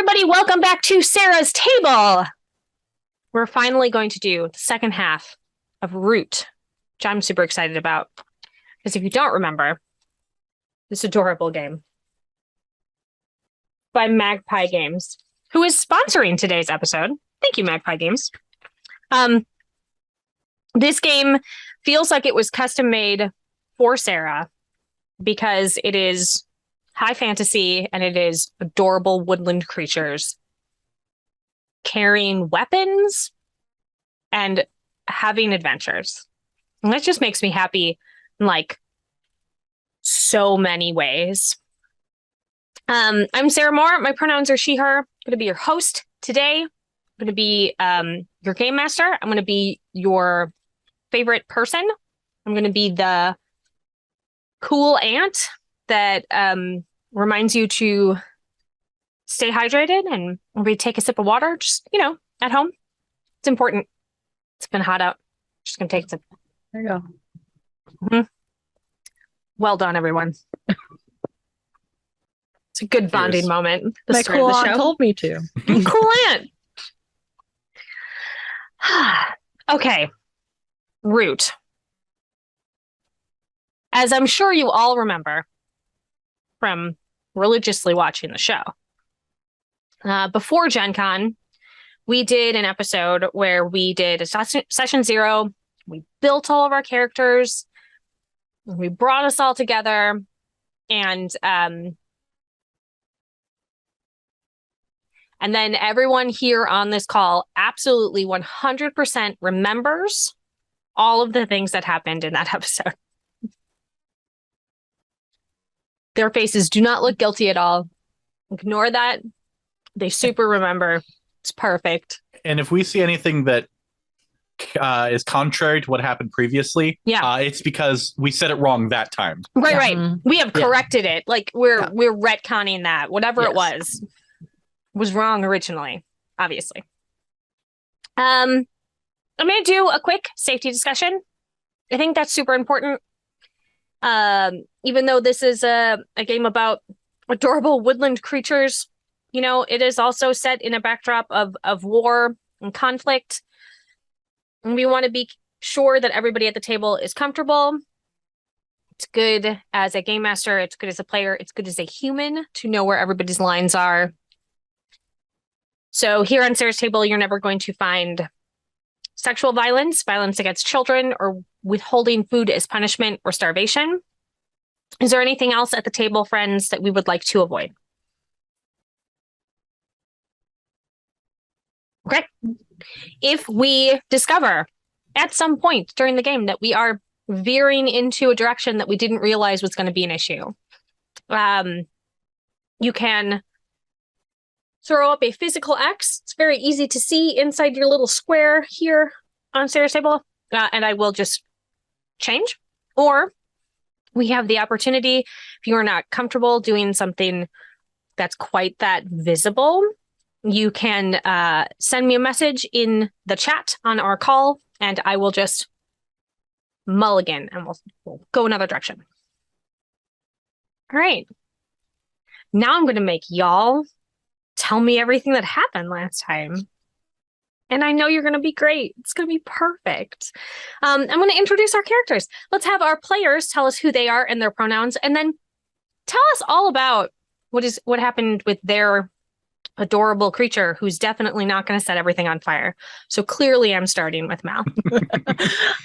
everybody. Welcome back to Sarah's Table. We're finally going to do the second half of Root, which I'm super excited about. Because if you don't remember, this adorable game by Magpie Games, who is sponsoring today's episode. Thank you, Magpie Games. This game feels like it was custom made for Sarah because it is high fantasy and it is adorable woodland creatures carrying weapons and having adventures. And that just makes me happy in like so many ways. I'm Sarah Moore. My pronouns are she, her. I'm going to be your host today. I'm going to be your game master. I'm going to be your favorite person. I'm going to be the cool aunt that reminds you to stay hydrated and maybe take a sip of water, just, at home. It's important. It's been hot out. Just going to take a sip. There you go. Mm-hmm. Well done, everyone. It's a good bonding moment. My cool aunt told me to. Cool aunt. Okay. Root. As I'm sure you all remember from religiously watching the show, before Gen Con, we did an episode where we did a session 0. We built all of our characters. We brought us all together. And then everyone here on this call absolutely 100% remembers all of the things that happened in that episode. Their faces do not look guilty at all. Ignore that. They super remember. It's perfect. And if we see anything that is contrary to what happened previously, it's because we said it wrong that time. Right. We have corrected it. Like we're retconning that. Whatever it was wrong originally, obviously. I'm going to do a quick safety discussion. I think that's super important. Even though this is a game about adorable woodland creatures, it is also set in a backdrop of war and conflict. And we want to be sure that everybody at the table is comfortable. It's good as a game master. It's good as a player. It's good as a human to know where everybody's lines are. So here on Sarah's Table, you're never going to find sexual violence, violence against children, or withholding food as punishment or starvation. Is there anything else at the table, friends, that we would like to avoid? Okay. If we discover at some point during the game that we are veering into a direction that we didn't realize was going to be an issue, you can throw up a physical X. It's very easy to see inside your little square here on Sarah's Table, and I will just change. Or we have the opportunity, if you are not comfortable doing something that's quite that visible, you can send me a message in the chat on our call, and I will just mulligan, and we'll go another direction. All right. Now I'm going to make y'all tell me everything that happened last time. And I know you're going to be great. It's going to be perfect. I'm going to introduce our characters. Let's have our players tell us who they are and their pronouns, and then tell us all about what happened with their adorable creature who's definitely not going to set everything on fire. So clearly I'm starting with Mal.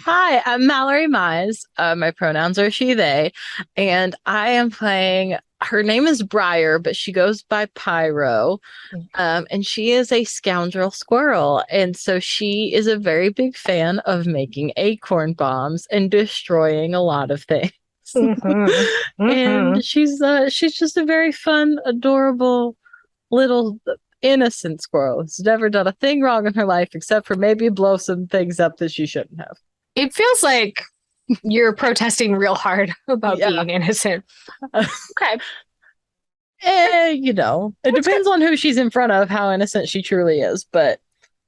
Hi, I'm Mallorie Mize. My pronouns are she, they, and I am playing, her name is Briar, but she goes by Pyro. And she is a scoundrel squirrel. And so she is a very big fan of making acorn bombs and destroying a lot of things. And she's just a very fun, adorable little innocent squirrel who's never done a thing wrong in her life except for maybe blow some things up that she shouldn't have. It feels like you're protesting real hard about being innocent. Okay. It depends on who she's in front of, how innocent she truly is. But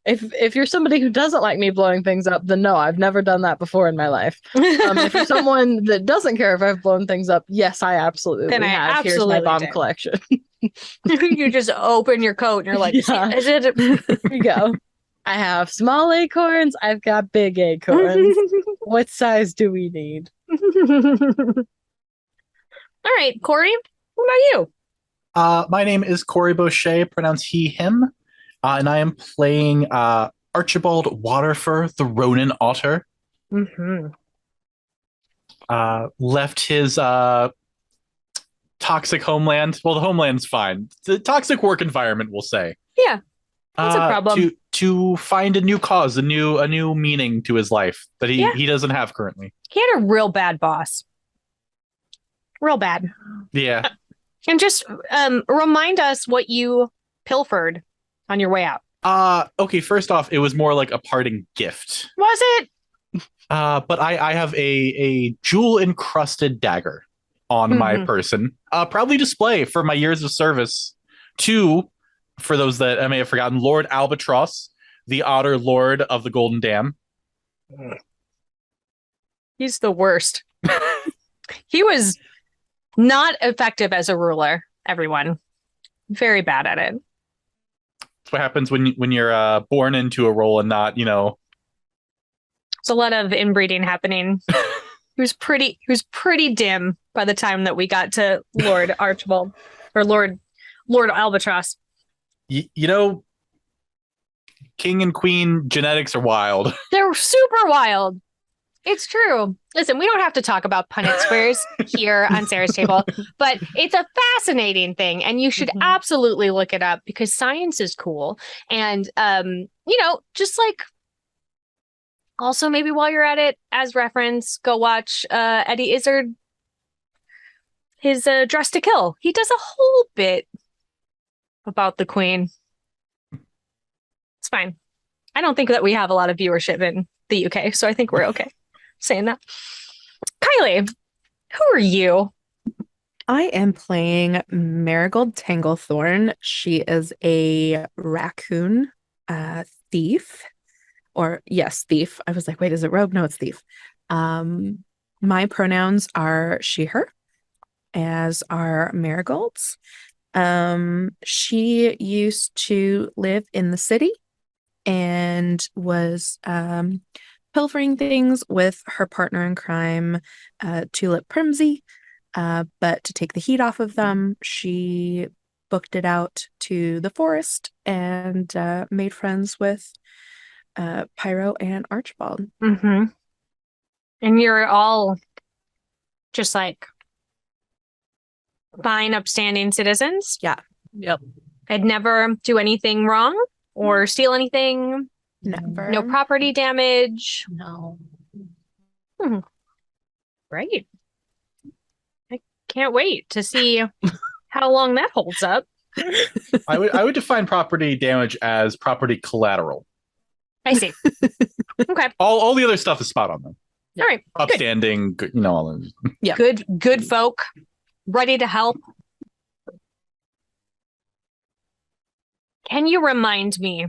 if you're somebody who doesn't like me blowing things up, then no, I've never done that before in my life. If you're someone that doesn't care if I've blown things up, yes, I absolutely have. Here's my bomb collection. You just open your coat and you're like, Yeah. is it? Here you go. I have small acorns. I've got big acorns. What size do we need? All right, Corey, what about you? My name is Corey Boschet, pronounced he, him, and I am playing Archibald Waterfur, the Ronin Otter. Mm-hmm. Left his toxic homeland. Well, the homeland's fine. The toxic work environment, we'll say. Yeah, that's a problem. To find a new cause, a new meaning to his life that he doesn't have currently. He had a real bad boss. Real bad. Yeah. And just remind us what you pilfered on your way out. Okay, first off, it was more like a parting gift. Was it? But I have a jewel encrusted dagger on my person. Proudly display for my years of service to, for those that I may have forgotten, Lord Albatross, the Otter Lord of the Golden Dam. He's the worst. He was not effective as a ruler, everyone. Very bad at it. That's what happens when you're born into a role and not, There's a lot of inbreeding happening. He was pretty dim by the time that we got to Lord Archibald or Lord Albatross. King and queen genetics are wild. They're super wild. It's true. Listen, we don't have to talk about Punnett squares here on Sarah's Table, but it's a fascinating thing, and you should absolutely look it up because science is cool. And just like also maybe while you're at it, as reference, go watch Eddie Izzard, his Dress to Kill. He does a whole bit about the Queen. It's fine. I don't think that we have a lot of viewership in the UK, so I think we're okay saying that. Kiley, who are you? I am playing Marigold Tanglethorn. She is a raccoon thief. Or yes, thief. I was like, wait, is it rogue? No, it's thief. My pronouns are she, her, as are Marigold's. She used to live in the city and was pilfering things with her partner in crime, Tulip Primsey. But to take the heat off of them, she booked it out to the forest and made friends with Pyro and Archibald. Mm-hmm. And you're all just like fine, upstanding citizens? Yeah. Yep. I'd never do anything wrong or steal anything. Never. No property damage. No. Great. I can't wait to see how long that holds up. I would define property damage as property collateral. I see. Okay. All the other stuff is spot on though. All right. Upstanding, good, all of Yeah. Good folk, ready to help. Can you remind me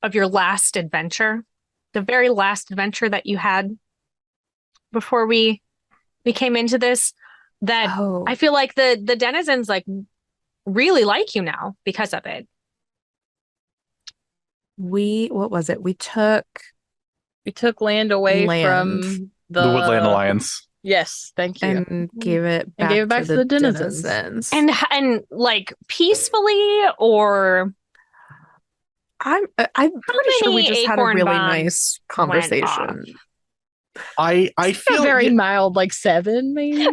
of your last adventure? The very last adventure that you had before we came into this? That I feel like the denizens like really like you now because of it. What was it? We took land away Land. from the Woodland Alliance. Yes, thank you. and gave it back, to the denizens. And like peacefully, or I'm pretty sure we many just had a acorn really bombs nice went conversation. I feel a very mild, like 7, maybe.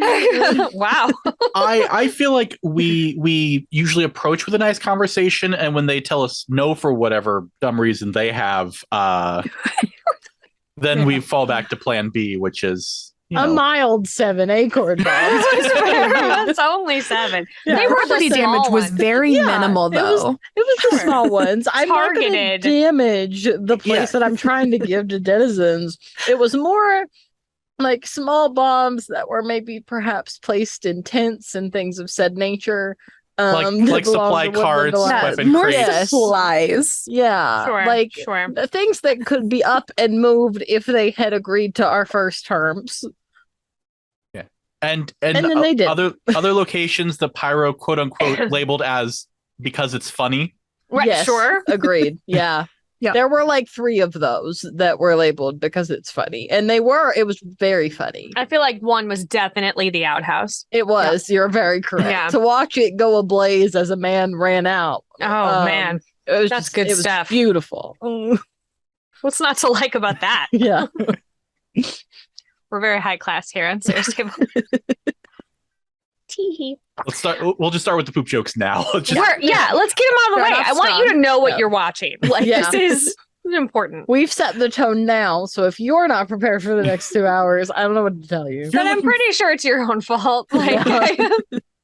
wow. I feel like we usually approach with a nice conversation, and when they tell us no for whatever dumb reason they have, then we fall back to plan B, which is a mild 7 acorn bombs. It's only 7. Yeah. They were Property the small damage was ones. very minimal, though. It was the small ones. I'm not going to Targeted. damage the place that I'm trying to give to denizens. It was more like small bombs that were maybe perhaps placed in tents and things of said nature. Like supply carts, weapon more crates. supplies. Yeah, Sure. the things that could be up and moved if they had agreed to our first terms. And then they did. other locations, the pyro quote unquote labeled as because it's funny. Right, Yes, sure. agreed. Yeah. Yeah. There were like 3 of those that were labeled because it's funny. And it was very funny. I feel like one was definitely the outhouse. It was. You're very correct. Yeah. To watch it go ablaze as a man ran out. Oh, man. It was That's just, good it was stuff. beautiful. What's not to like about that? Yeah. We're very high class here on Sarah's Table. Tee-hee. We'll just start with the poop jokes now. Let's get them out of the way. Start off I want you to strong. know what Yeah. you're watching. Like, Yeah. this is important. We've set the tone now. So if you're not prepared for the next 2 hours, I don't know what to tell you. But I'm pretty sure it's your own fault. Like,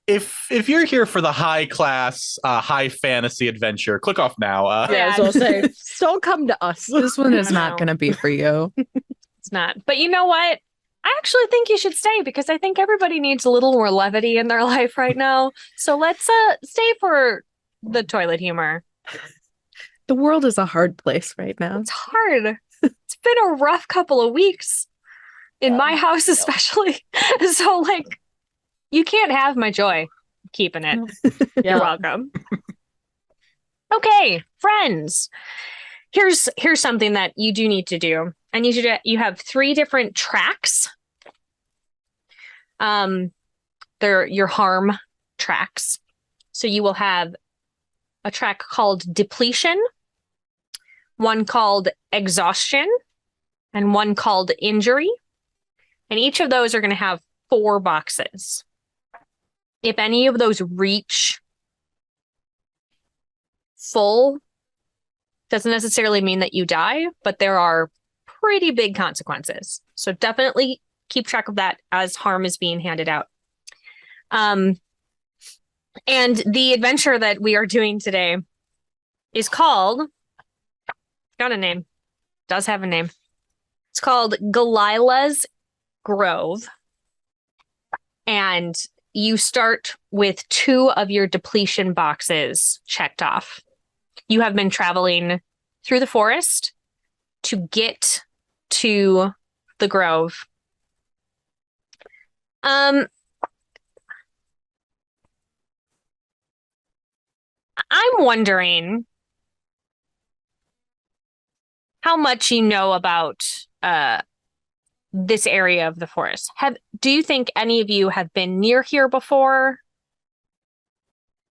If you're here for the high class, high fantasy adventure, click off now. Yeah, so I'll say, don't come to us. This one is I not know. going to be for you. it's not. But you know what? I actually think you should stay because I think everybody needs a little more levity in their life right now. So let's stay for the toilet humor. The world is a hard place right now. It's hard. It's been a rough couple of weeks in my house, especially. So, like, you can't have my joy. I'm keeping it. Yeah. You're welcome. Okay, friends. Here's something that you do need to do. I need you to. You have 3 different tracks. They're your harm tracks. So you will have a track called depletion, one called exhaustion, and one called injury. And each of those are going to have 4 boxes. If any of those reach full, doesn't necessarily mean that you die, but there are pretty big consequences. So definitely keep track of that as harm is being handed out. And the adventure that we are doing today is called, got a name, does have a name. It's called Galilah's Grove. And you start with 2 of your depletion boxes checked off. You have been traveling through the forest to get to the grove. I'm wondering how much you know about this area of the forest. Do you think any of you have been near here before?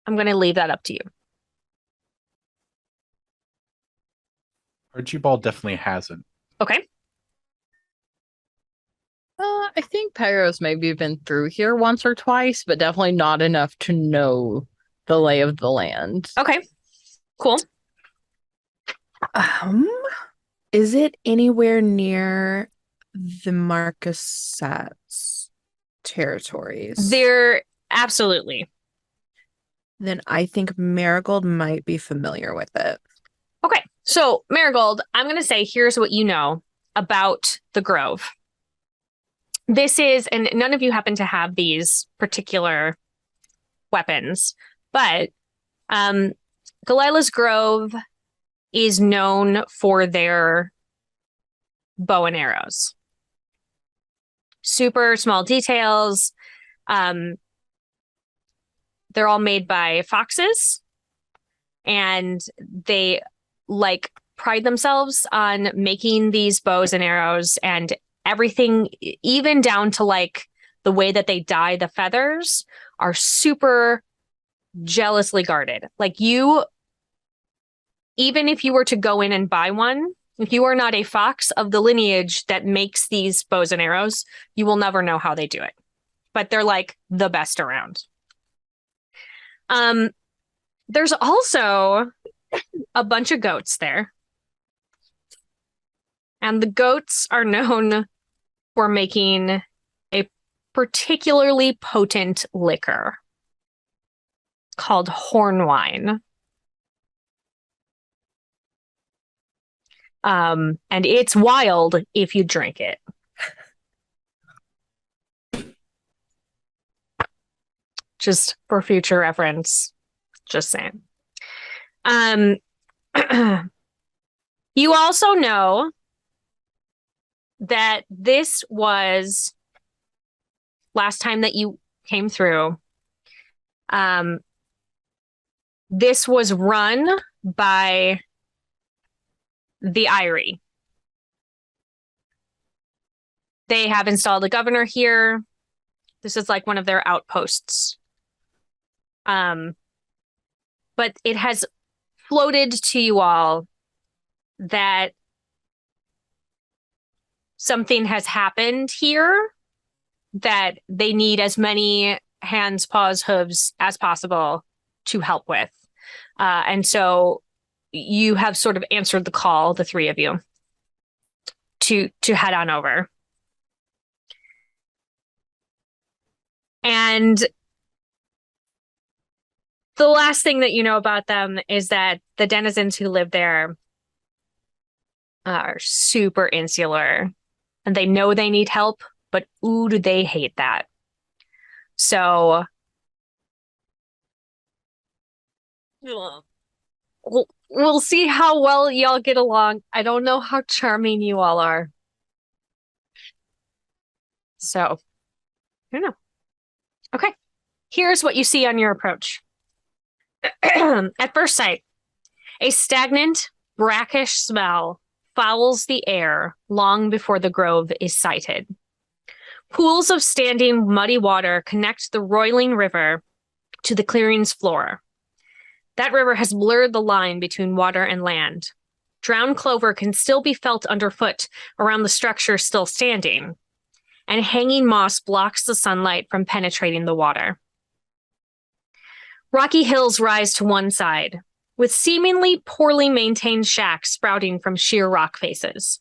I'm going to leave that up to you. Archibald definitely hasn't. Okay. I think Pyro's maybe been through here once or twice, but definitely not enough to know the lay of the land. Okay. Cool. Is it anywhere near the Marcusat's territories? They're absolutely. Then I think Marigold might be familiar with it. Okay. So, Marigold, I'm going to say here's what you know about the Grove. This is, and none of you happen to have these particular weapons, but Galilah's Grove is known for their bow and arrows. Super small details. They're all made by foxes, and they pride themselves on making these bows and arrows, and everything, even down to the way that they dye the feathers, are super jealously guarded. Even if you were to go in and buy one, if you are not a fox of the lineage that makes these bows and arrows, you will never know how they do it. But they're the best around. There's also a bunch of goats there. And the goats are known for making a particularly potent liquor called horn wine. And it's wild if you drink it. Just for future reference. Just saying. You also know that this was last time that you came through, this was run by the Eyrie. They have installed a governor here. This is like one of their outposts. But it has floated to you all that something has happened here that they need as many hands, paws, hooves as possible to help with. And so you have sort of answered the call, the three of you, to head on over. And the last thing that you know about them is that the denizens who live there are super insular, and they know they need help, but ooh, do they hate that. So we'll see how well y'all get along. I don't know how charming you all are. So, I don't know. Okay. Here's what you see on your approach. At first sight, a stagnant, brackish smell fouls the air long before the grove is sighted. Pools of standing muddy water connect the roiling river to the clearing's floor. That river has blurred the line between water and land. Drowned clover can still be felt underfoot around the structure still standing, and hanging moss blocks the sunlight from penetrating the water. Rocky hills rise to one side, with seemingly poorly maintained shacks sprouting from sheer rock faces.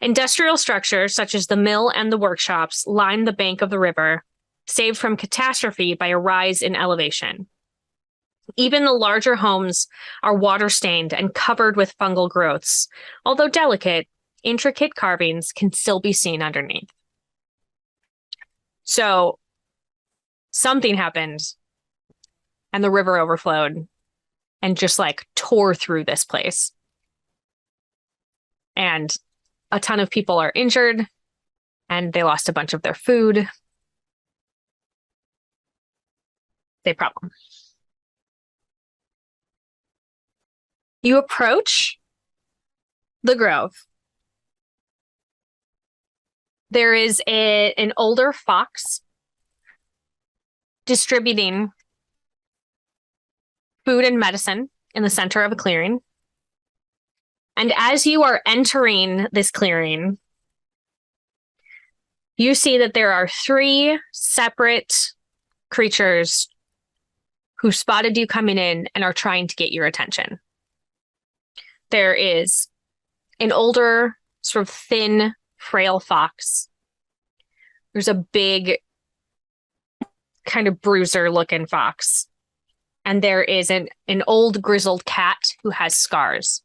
Industrial structures, such as the mill and the workshops, line the bank of the river, saved from catastrophe by a rise in elevation. Even the larger homes are water-stained and covered with fungal growths, although delicate, intricate carvings can still be seen underneath. So, something happened, and the river overflowed and just like tore through this place. And a ton of people are injured, and they lost a bunch of their food. Big problem. You approach the grove. There is an older fox distributing food and medicine in the center of a clearing. And as you are entering this clearing, you see that there are 3 separate creatures who spotted you coming in and are trying to get your attention. There is an older, sort of thin, frail fox. There's a big, kind of bruiser-looking fox. And there is an old, grizzled cat who has scars.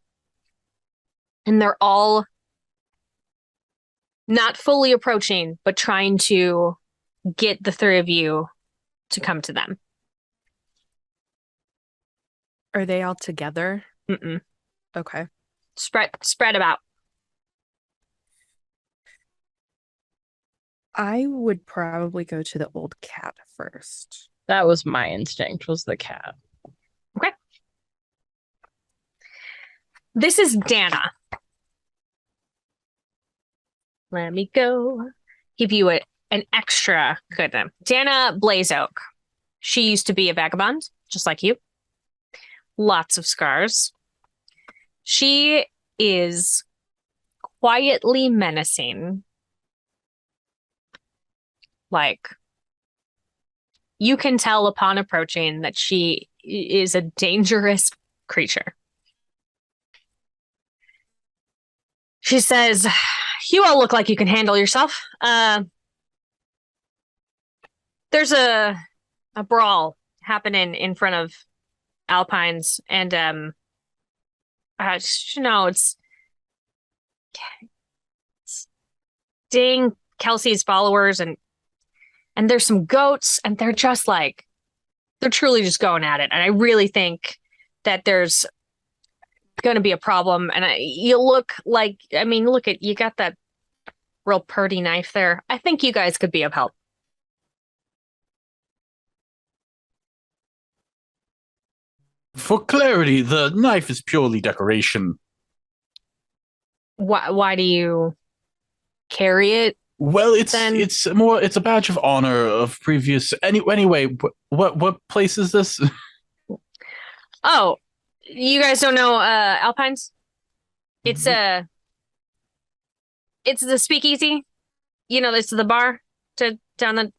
And they're all not fully approaching, but trying to get the 3 of you to come to them. Are they all together? Mm-mm. Okay. Spread about. I would probably go to the old cat first. That was my instinct, was the cat. Okay. This is Dana. Let me go. Give you an extra good name. Dana Blazeoak. She used to be a vagabond, just like you. Lots of scars. She is quietly menacing. Like, you can tell upon approaching that she is a dangerous creature. She says, "You all look like you can handle yourself. There's a brawl happening in front of Alpines, and it's Ding, Kelsey's followers, and there's some goats, and they're truly just going at it. And I really think that there's going to be a problem. And you look you got that real purty knife there. I think you guys could be of help." For clarity, the knife is purely decoration. Why do you carry it? Well, Then- it's a badge of honor of previous. Anyway, what place is this? Oh, you guys don't know Alpines? It's it's the speakeasy. You know, this is the bar to down the.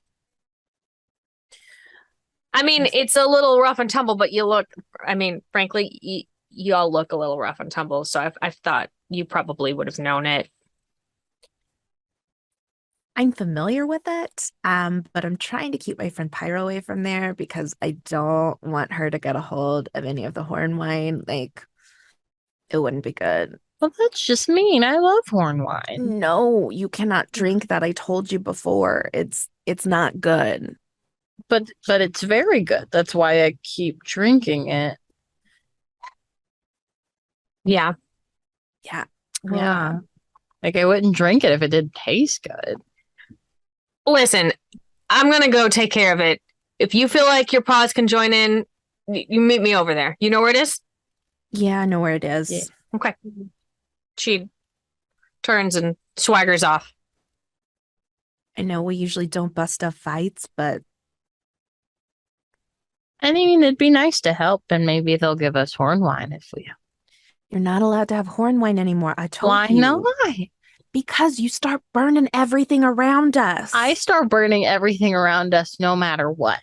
I mean, it's a little rough and tumble, but you look. I mean, frankly, you all look a little rough and tumble. So I thought you probably would have known it. I'm familiar with it, but I'm trying to keep my friend Pyro away from there because I don't want her to get a hold of any of the horn wine. Like, it wouldn't be good. Well, that's just mean. I love horn wine. No, you cannot drink that. I told you before. It's not good. But it's very good. That's why I keep drinking it. Yeah. Yeah. Yeah. Like I wouldn't drink it if it didn't taste good. Listen, I'm gonna go take care of it. If you feel like your paws can join in, you meet me over there. You know where it is? Yeah, I know where it is. Yeah. Okay. She turns and swaggers off. I know we usually don't bust up fights, but I mean, it'd be nice to help, and maybe they'll give us horn wine if we. you're not allowed to have horn wine anymore. I told Why you. not? Because you start burning everything around us. I start burning everything around us, no matter what.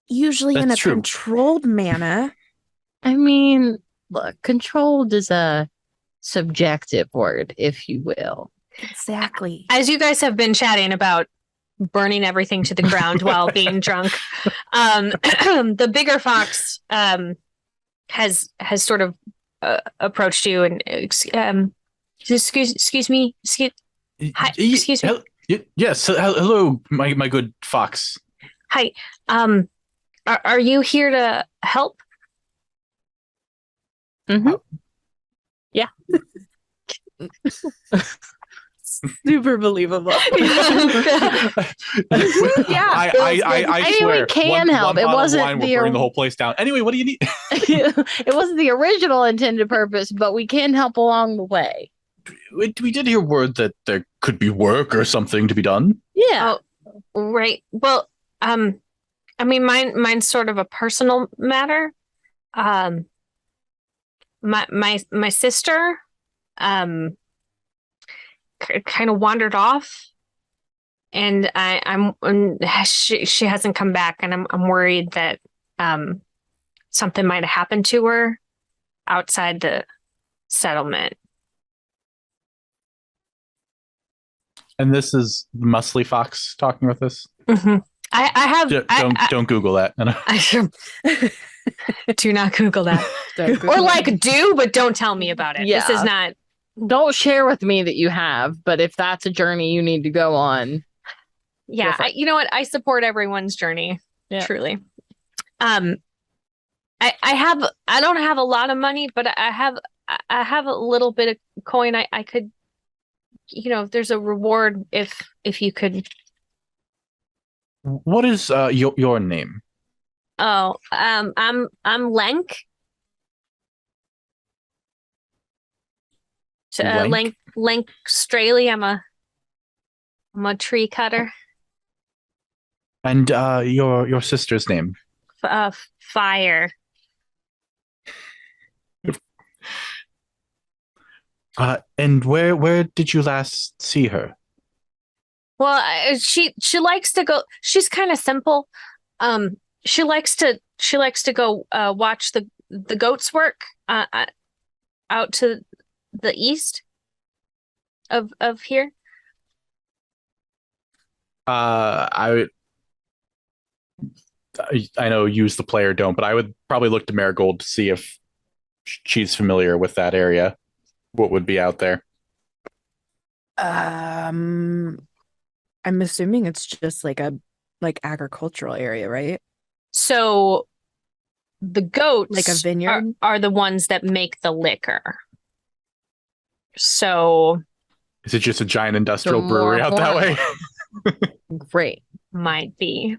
Usually in a That's true. controlled manner. I mean, look, controlled is a subjective word, if you will. Exactly. As you guys have been chatting about burning everything to the ground while being drunk, the bigger fox has sort of approached you and excuse me. Hi, excuse me. Yes. Hello, my good fox. Hi. Are you here to help? Mm-hmm. Super believable. Yeah, I mean, swear. we can one help. It bottle of wasn't wine will the burn the whole place down. Anyway, what do you need? It wasn't the original intended purpose, but we can help along the way. We did hear word that there could be work or something to be done. Yeah. Right. Well, I mean, mine's sort of a personal matter. My sister, kind of wandered off, and she hasn't come back, and I'm worried that something might have happened to her outside the settlement. And this is Muscly Fox talking with us. Mm-hmm. I have Don't Google that. do not Google that. Or like do, but don't tell me about it. Yeah. This is not. Don't share with me that you have, but if that's a journey you need to go on. Yeah, you know what? I support everyone's journey. Yeah. Truly. I don't have a lot of money, but I have a little bit of coin. I could, if there's a reward, if you could. What is your name? Oh, I'm Lenk. Lenk Straley. I'm a tree cutter. And your sister's name? Fire. And where did you last see her? Well, she likes to go. She's kind of simple. She likes to go watch the goats work out to the east of here. I know use the player don't, but I would probably look to Marigold to see if she's familiar with that area. What would be out there? I'm assuming it's just like agricultural area, right? So the goats, Like a vineyard? are the ones that make the liquor. So Is it just a giant industrial So brewery more out that way? Great. might be.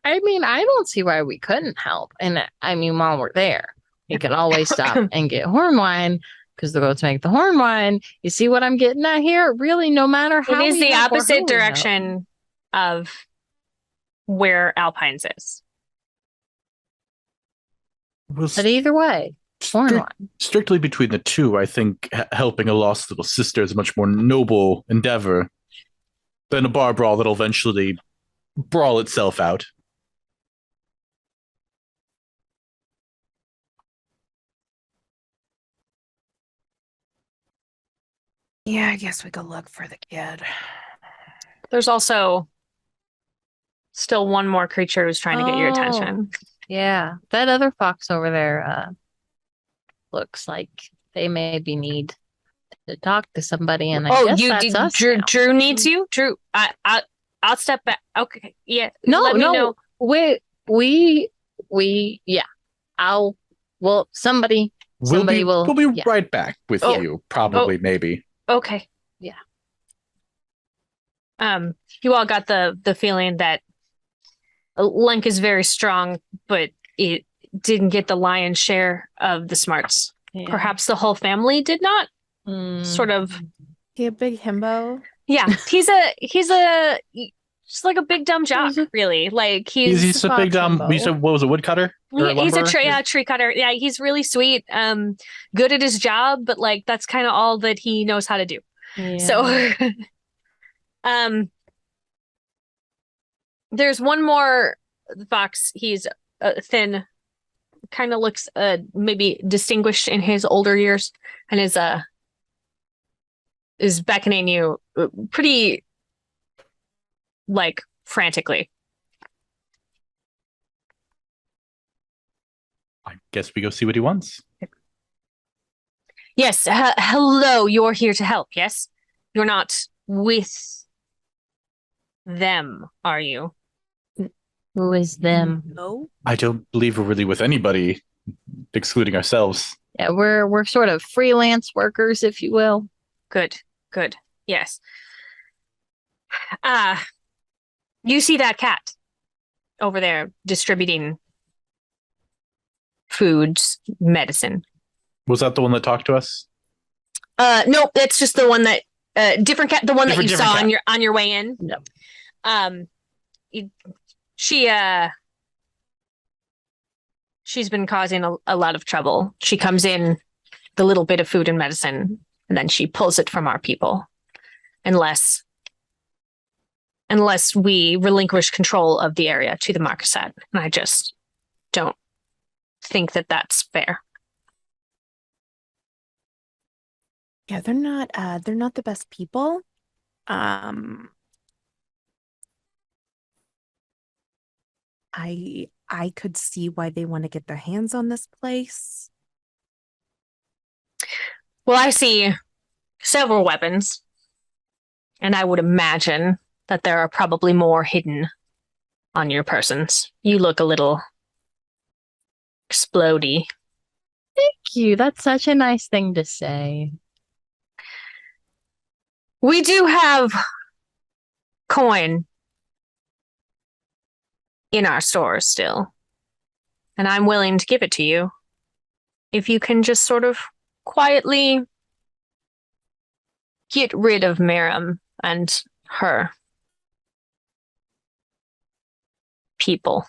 I mean, I don't see why we couldn't help. And I mean, while we're there, we can always stop and get horn wine because the goats make the horn wine. You see what I'm getting at here? Really, no matter how It is we the help or who opposite we help. direction of where Alpines is. Well, But either way, horn strict- wine. strictly between the two, I think helping a lost little sister is a much more noble endeavor than a bar brawl that'll eventually brawl itself out. Yeah, I guess we go look for the kid. There's also still one more creature who's trying to get your Oh. attention. Yeah, that other fox over there looks like they maybe need to talk to somebody, and I guess that's us Drew, now. Drew needs you. Drew, I'll step back. Okay, yeah. No, let me no, know. yeah. Somebody We'll be yeah. right back with Oh. you, probably, maybe. Okay. Yeah. You all got the feeling that Link is very strong, but it didn't get the lion's share of the smarts. Yeah. Perhaps the whole family did not. Sort of. He a big himbo. Yeah, he's just like a big dumb jock, really. Like He's a big Fox you said, what was it, woodcutter? Or Yeah, he's a lumberer? tree cutter. Yeah, he's really sweet. Good at his job, but like that's kind of all that he knows how to do. Yeah. So, there's one more fox. He's thin, kind of looks maybe distinguished in his older years, and is beckoning you pretty like frantically. I guess we go see what he wants. Yes, hello, you're here to help, yes? You're not with them, are you? Who is them? No. I don't believe we're really with anybody, excluding ourselves. Yeah, we're sort of freelance workers, if you will. Good, yes. You see that cat over there distributing foods, medicine. Was that the one that talked to us? No, it's just the one that different cat, the one that you Different saw cat. on your way in. Yep. She's been causing a lot of trouble. She comes in the little bit of food and medicine, and then she pulls it from our people, unless we relinquish control of the area to the Marquisate. And I just don't think that that's fair. Yeah, they're not the best people. I could see why they want to get their hands on this place. Well, I see several weapons, and I would imagine that there are probably more hidden on your persons. You look a little explodey. Thank you. That's such a nice thing to say. We do have coin in our stores still, and I'm willing to give it to you if you can just sort of quietly get rid of Miriam and her people.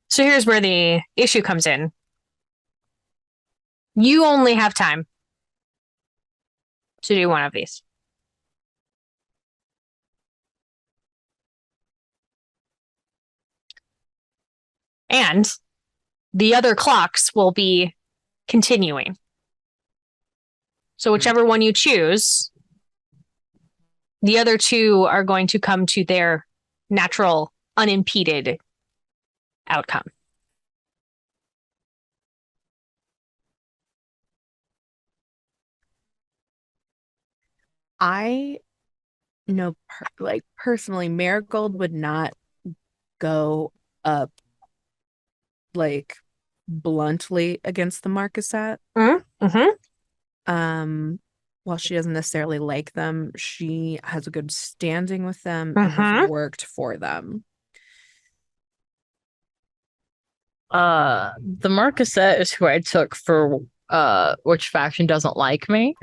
So here's where the issue comes in. You only have time to do one of these. And the other clocks will be continuing. So whichever one you choose, the other two are going to come to their natural, unimpeded outcome. I know, personally, Marigold would not go up like bluntly against the Marquisate. Mm-hmm. while she doesn't necessarily like them, she has a good standing with them and has worked for them. The Marquisette is who I took for which faction doesn't like me.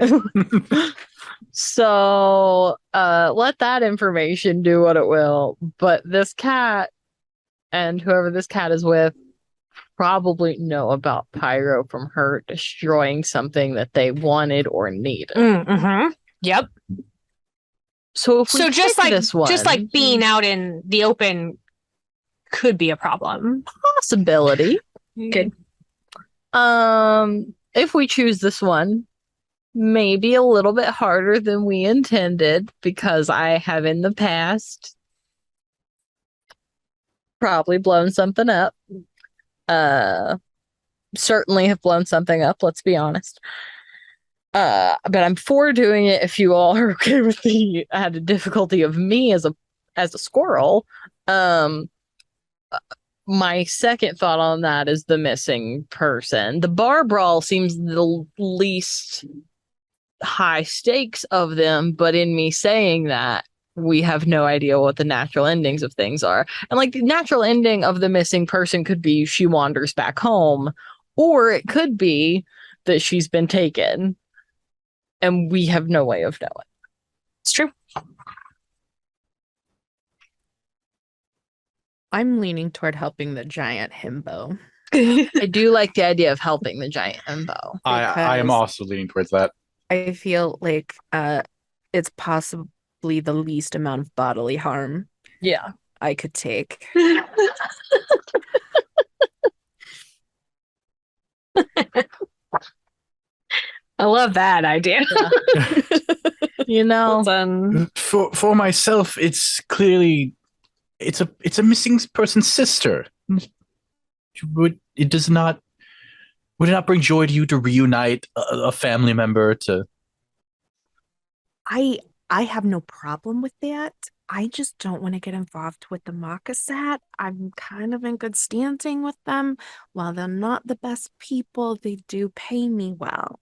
So let that information do what it will. But this cat and whoever this cat is with probably know about Pyro from her destroying something that they wanted or needed. Yep. So if we just pick like this one, just like being out in the open could be a problem. possibility. Good. If we choose this one, maybe a little bit harder than we intended, because I have in the past probably blown something up. Certainly have blown something up, let's be honest. But I'm for doing it if you all are okay with the added difficulty of me as a squirrel. My second thought on that is the missing person. The bar brawl seems the least high stakes of them, but in me saying that, we have no idea what the natural endings of things are. And like the natural ending of the missing person could be she wanders back home, or it could be that she's been taken and we have no way of knowing. It's true. I'm leaning toward helping the giant himbo. I do like the idea of helping the giant himbo. I am also leaning towards that. I feel like it's possibly the least amount of bodily harm I could take. I love that idea. You know, for myself, it's clearly it's a missing person's sister. Would it not bring joy to you to reunite a family member to? I have no problem with that. I just don't want to get involved with the Marquisette. I'm kind of in good standing with them. While they're not the best people, they do pay me well.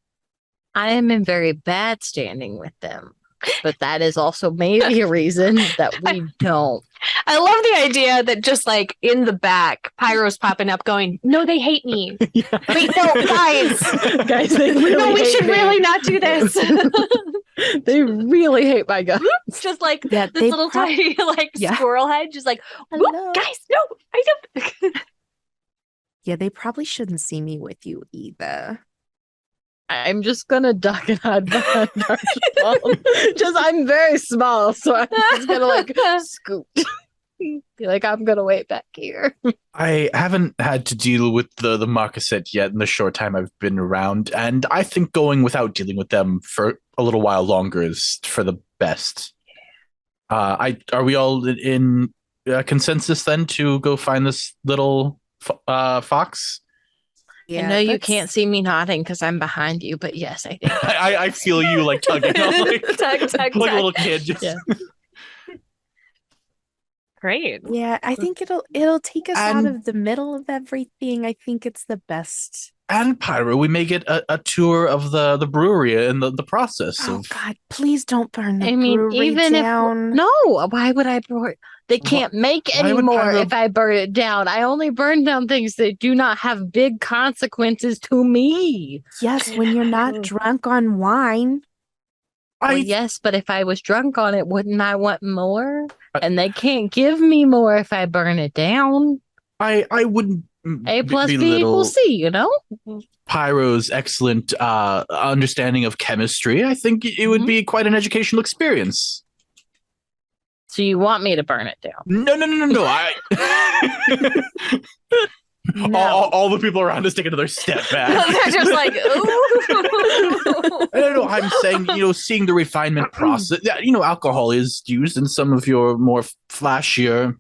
I am in very bad standing with them, but that is also maybe a reason that we don't. I love the idea that just like in the back, Pyro's popping up going, no, they hate me. Wait, no, guys. Guys, they really no, we hate should me. really not do this. They really hate my guns. Just like Yeah, this little tiny like squirrel head, just like, whoop, guys, no, I don't. Yeah, they probably shouldn't see me with you either. I'm just gonna duck and hide behind Archibald. I'm very small, so I'm just gonna like scoot. Be like, I'm gonna wait back here. I haven't had to deal with the Marquisette yet in the short time I've been around, and I think going without dealing with them for a little while longer is for the best. Are we all in consensus then to go find this little fox? Yeah, I know you can't see me nodding because I'm behind you, but yes, I think I feel you like tugging on like, tug, like a little kid. Just... Yeah. Great. Yeah, I think it'll take us out of the middle of everything. I think it's the best. And Pyro, we may get a tour of the brewery in the process. Oh God, please don't burn the brewery even down. No, why would I burn? They can't make any more if I burn it down. I only burn down things that do not have big consequences to me. Yes, when you're not drunk on wine. Yes, but if I was drunk on it, wouldn't I want more? And they can't give me more if I burn it down. I wouldn't. A plus B equals C, you know? Pyro's excellent understanding of chemistry. I think it would be quite an educational experience. So you want me to burn it down? No. No. All the people around us take another step back. They're just like, ooh. No, I'm saying, seeing the refinement process. Alcohol is used in some of your more flashier.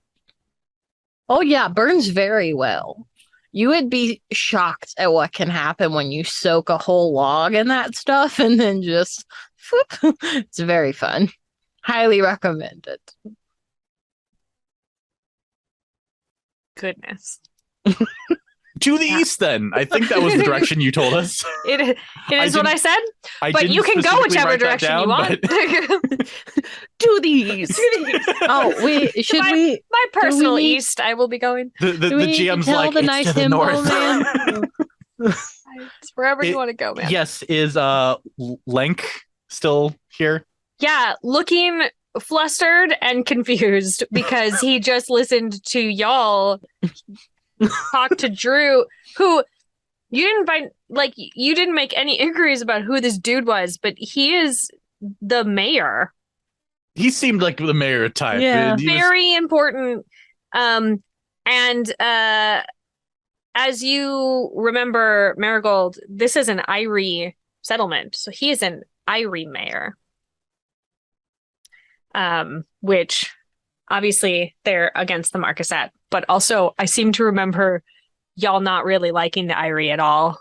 Oh, yeah, burns very well. You would be shocked at what can happen when you soak a whole log in that stuff and then just, whoop. It's very fun. Highly recommend it. Goodness. To the east, then. I think that was the direction you told us. It is what I said, but you can go whichever direction you want. To the east. Oh, My personal need- east, I will be going. The GM's like, the it's nice to the symbol, north. man? It's wherever you want to go, man. Yes, is Lenk still here? Yeah, looking flustered and confused because he just listened to y'all talk to Drew, who you didn't make any inquiries about who this dude was, but he is the mayor. He seemed like the mayor type. Yeah. Very important. And as you remember, Marigold, this is an Irie settlement, so he is an Irie mayor. Which obviously they're against the Marquisate, but also I seem to remember y'all not really liking the Irie at all.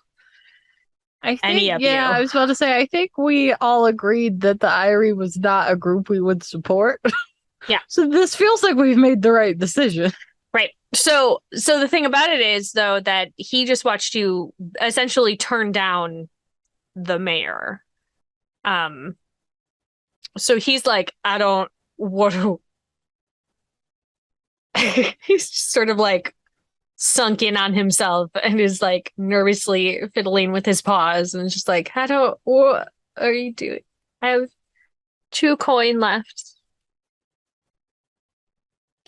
I think, Any of you. I was about to say, I think we all agreed that the Irie was not a group we would support. Yeah. So this feels like we've made the right decision. Right. So the thing about it is, though, that he just watched you essentially turn down the mayor. So he's like, I don't, he's just sort of like sunk in on himself and is like nervously fiddling with his paws and just like, what are you doing? I have 2 coin left.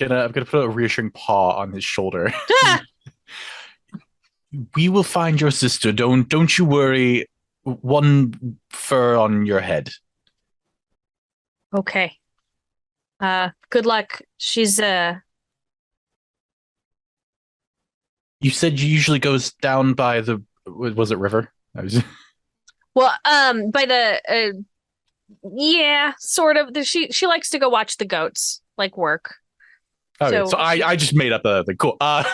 I'm gonna put a reassuring paw on his shoulder. We will find your sister. Don't you worry. One fur on your head. Okay. Good luck. She's You said you usually goes down by the was it river? well, by the yeah, sort of. She likes to go watch the goats, like work. Okay, so I just made up the cool. River.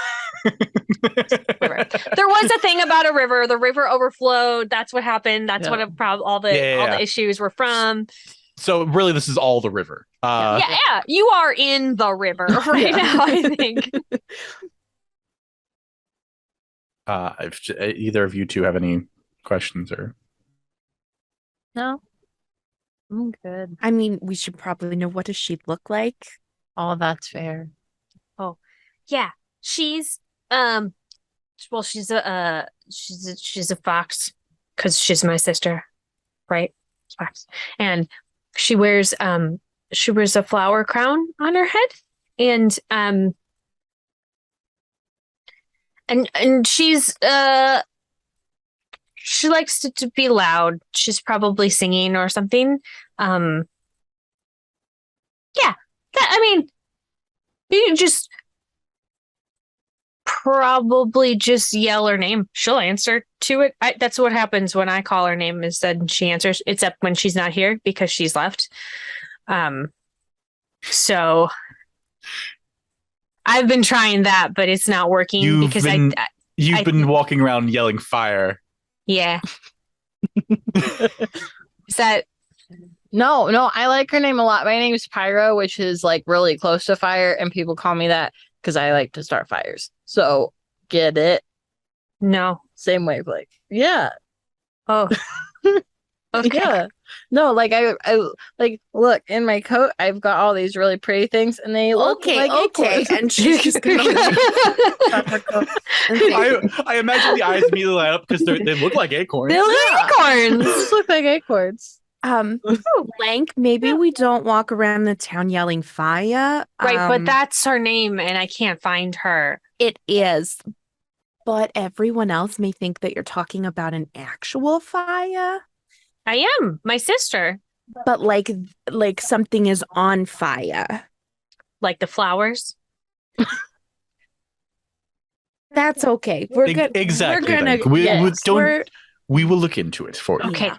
There was a thing about a river. The river overflowed. That's what happened. That's what all the issues were from. So really, this is all the river. Yeah. You are in the river right now, I think. If either of you two have any questions or No, I'm good. I mean, we should probably know, what does she look like? All that's fair. Oh, yeah. She's well, she's a fox because she's my sister, right? Fox, and she wears a flower crown on her head, and she's she likes to be loud. She's probably singing or something. Yeah, I mean, you just probably just yell her name. She'll answer to it. That's what happens when I call her name, is that she answers, except when she's not here because she's left. So I've been trying that, but it's not working you've because been walking around yelling fire. Yeah. Is that No, I like her name a lot. My name is Pyro, which is like really close to fire, and people call me that because I like to start fires. So get it? no? Same wavelength. Yeah. Oh. Okay. Yeah. No, like I like, look, in my coat I've got all these really pretty things, and they look like acorns. And she's just gonna cut her coat and say, I imagine the eyes immediately light up because they look like acorns. They look like They acorns. just look like acorns. Lank, maybe we don't walk around the town yelling fire. Right, but that's her name and I can't find her. It is. But everyone else may think that you're talking about an actual fire. I am. My sister. But like something is on fire. Like the flowers. That's okay. We're good. Exactly. We're gonna. We will look into it for you. Okay.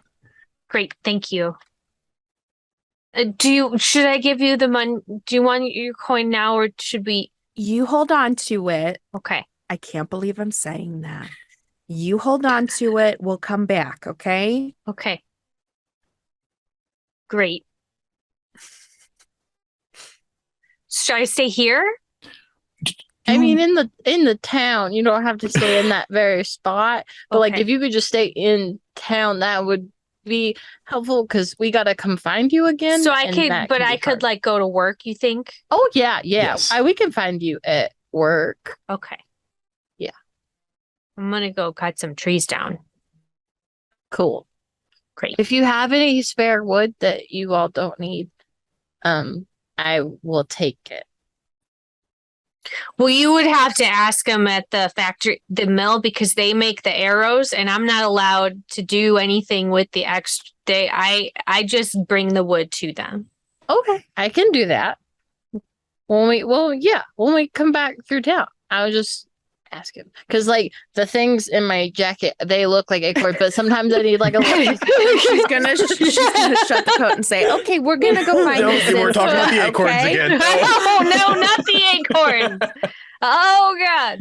Great. Thank you. Should I give you the money? Do you want your coin now or should we? You hold on to it. Okay. I can't believe I'm saying that. You hold on to it. We'll come back. Okay. Okay. Great. Should I stay here? I mean, in the town, you don't have to stay in that very spot. But like, Okay. if you could just stay in town, that would be helpful because we gotta come find you again. So I and could, that but can be I could hard. like go to work, you think? Oh yeah. Yes. We can find you at work. Okay. Yeah. I'm gonna go cut some trees down. Cool. Great. If you have any spare wood that you all don't need, I will take it. Well, you would have to ask them at the factory, the mill, because they make the arrows, and I'm not allowed to do anything with the extra. I just bring the wood to them. Okay, I can do that. When we come back through town, I'll just ask him because like the things in my jacket, they look like acorns, but sometimes I need like a little. She's gonna shut the coat and say, "Okay, we're gonna go find No, this." we're talking about the acorns okay? again. Oh no, not the acorns! Oh God.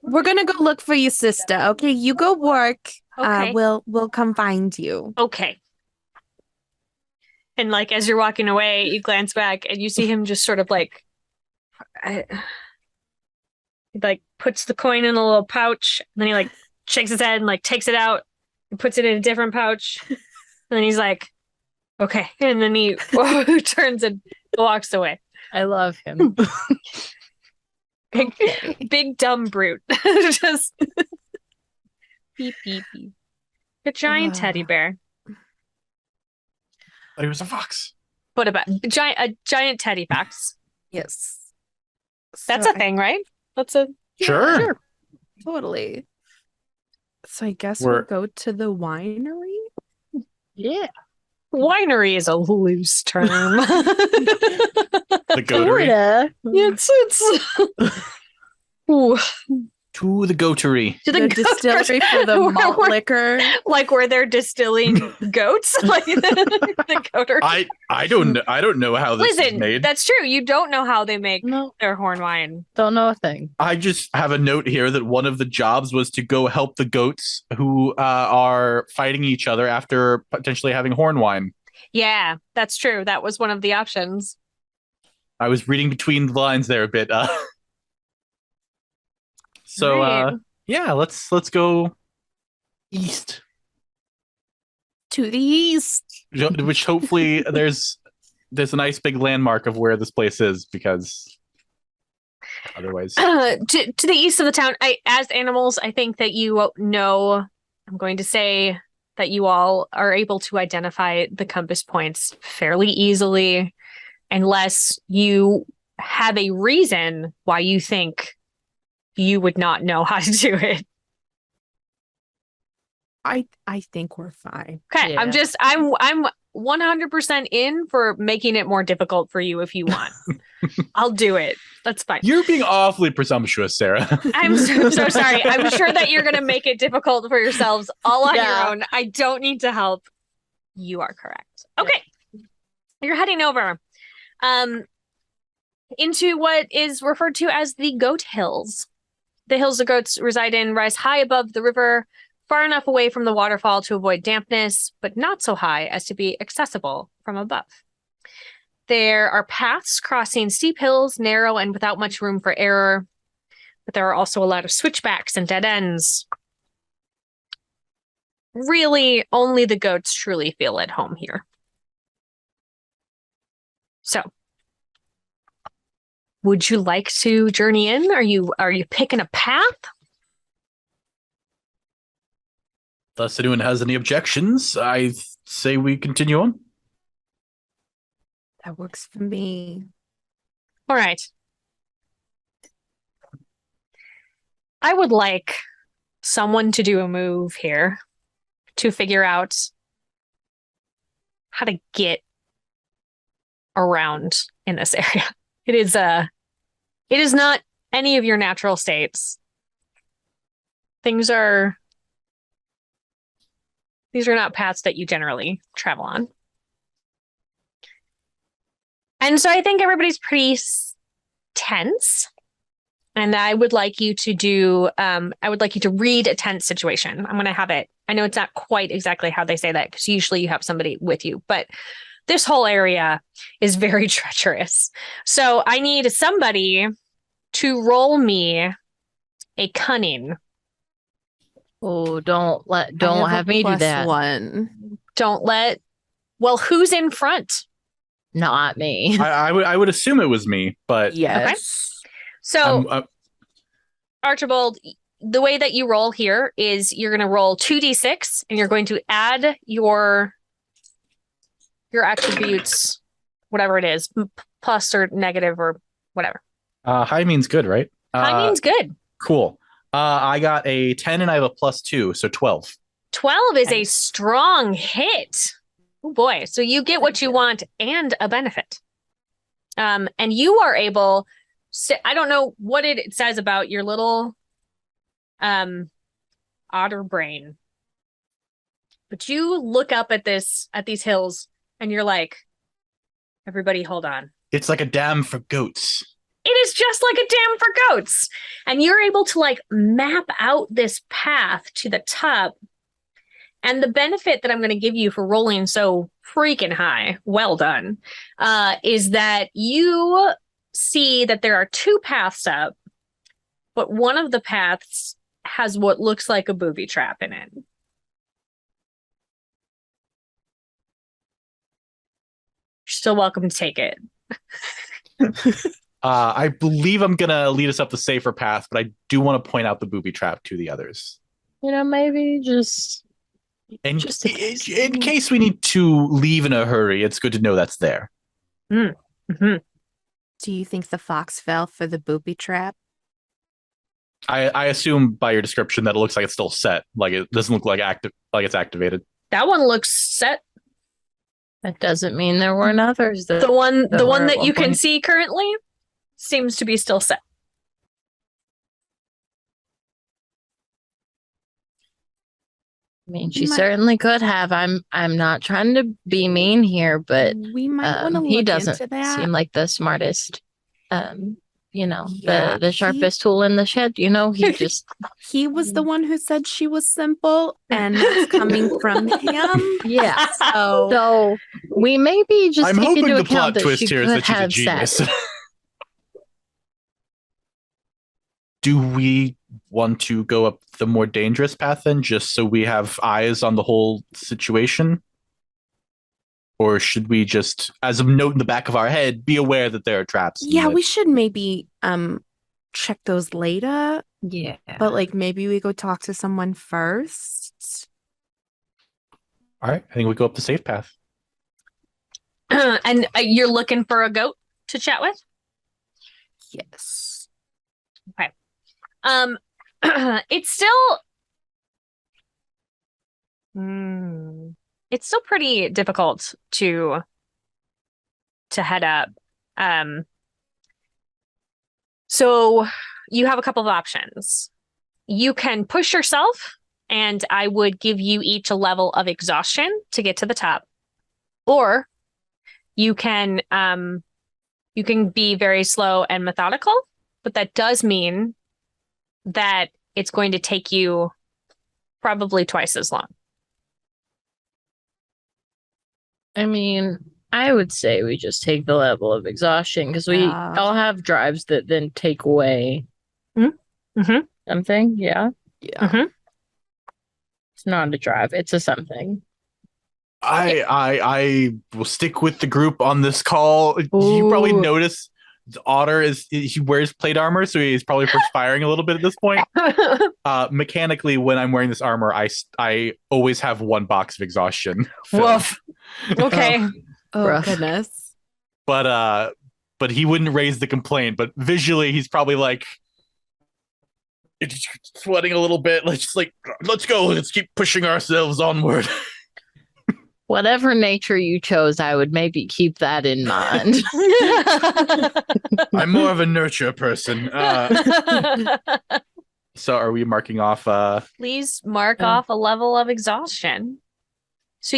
We're gonna go look for you, sister. Okay, you go work. Okay. We'll come find you. Okay. And like as you're walking away, you glance back and you see him just sort of like, he like puts the coin in a little pouch, and then he like shakes his head and like takes it out and puts it in a different pouch. And then he's like, okay. And then he turns and walks away. I love him. Big dumb brute. Just beep beep beep. A giant teddy bear. But he was a fox. What about a giant teddy fox? Yes, That's So a thing, right? That's a Sure. totally. So I guess We're- we'll go to the winery. Yeah. winery is a loose term. The goatery. Sorta. it's Ooh. To the goatery. To The distillery for the malt liquor. like where they're distilling goats, like the goater. I don't know how this is Listen, made. that's true. You don't know how they make No, their horn wine. don't know a thing. I just have a note here that one of the jobs was to go help the goats who are fighting each other after potentially having horn wine. Yeah, that's true. That was one of the options. I was reading between the lines there a bit. So Right. yeah, let's go east, To the east. which hopefully there's a nice big landmark of where this place is because otherwise. To the east of the town, as animals, I think that you know, I'm going to say that you all are able to identify the compass points fairly easily, unless you have a reason why you think you would not know how to do it. I think we're fine. Okay, Yeah. I'm 100% in for making it more difficult for you if you want. I'll do it. That's fine. You're being awfully presumptuous, Sarah. I'm so sorry. I'm sure that you're going to make it difficult for yourselves all on Yeah. your own. I don't need to help. You are correct. Okay. You're heading over into what is referred to as the Goat Hills. The hills the goats reside in rise high above the river, far enough away from the waterfall to avoid dampness, but not so high as to be accessible from above. There are paths crossing steep hills, narrow and without much room for error, but there are also a lot of switchbacks and dead ends. Really, only the goats truly feel at home here. So, would you like to journey in? Are you picking a path? Unless anyone has any objections, I say we continue on. That works for me. All right. I would like someone to do a move here to figure out how to get around in this area. It is not any of your natural states. These are not paths that you generally travel on. And so I think everybody's pretty tense. And I would like you to read a tense situation. I'm going to have it. I know it's not quite exactly how they say that because usually you have somebody with you, but this whole area is very treacherous. So I need somebody to roll me a cunning. Oh, don't I have me do that. +1. Don't let. Well, who's in front? Not me. I would assume it was me, but Yes. So, Archibald, the way that you roll here is you're going to roll 2d6 and you're going to add your attributes, whatever it is, plus or negative or whatever. high means good, right? High means good. Cool. I got a 10 and I have a +2, so 12. 12 is a strong hit. Oh boy. So you get what you want and a benefit. And you are able, I don't know what it says about your little otter brain, but you look up at these hills and you're like, everybody hold on. It's like a dam for goats. It is just like a dam for goats. And you're able to like map out this path to the top. And the benefit that I'm going to give you for rolling so freaking high, well done, is that you see that there are 2 paths up, but one of the paths has what looks like a booby trap in it. You're still welcome to take it. I believe I'm going to lead us up the safer path, but I do want to point out the booby trap to the others. Maybe just And Just in in case we need to leave in a hurry, it's good to know that's there. Mm-hmm. Do you think the fox fell for the booby trap? I assume by your description that it looks like it's still set. Like it doesn't look like it's activated. That one looks set. that doesn't mean there weren't others. The one were that at you one can point. see currently seems to be still set. I mean, she might- certainly could have. I'm not trying to be mean here, but we might want to look he doesn't into that. seem like the smartest. Yeah, the sharpest tool in the shed. He just He was the one who said she was simple, and it's coming from him. yeah. So So we maybe just I'm take hoping into the account plot that twist she here is could that she's a have genius. said. Do we want to go up the more dangerous path then, just so we have eyes on the whole situation? Or should we just, as a note in the back of our head, be aware that there are traps? yeah, we should maybe check those later, Yeah. but like maybe we go talk to someone first. All right, I think we go up the safe path. And you're looking for a goat to chat with? Yes. It's still it's still pretty difficult to head up. So you have a couple of options. You can push yourself, and I would give you each a level of exhaustion to get to the top. Or you can be very slow and methodical, but that does mean that it's going to take you probably twice as long. I mean, I would say we just take the level of exhaustion because we Yeah. all have drives that then take away Mm-hmm. something. Yeah. Yeah. Mm-hmm. It's not a drive, it's a something. I will stick with the group on this call. You probably Ooh. notice Otter he wears plate armor, so he's probably perspiring a little bit at this point. Mechanically, when I'm wearing this armor, I always have 1 box of exhaustion. filled. Woof. Okay. Oh Rough. goodness. But he wouldn't raise the complaint. But visually, he's probably like sweating a little bit. Let's go. Let's keep pushing ourselves onward. Whatever nature you chose, I would maybe keep that in mind. I'm more of a nurture person. So are we marking off? Please mark off a level of exhaustion. So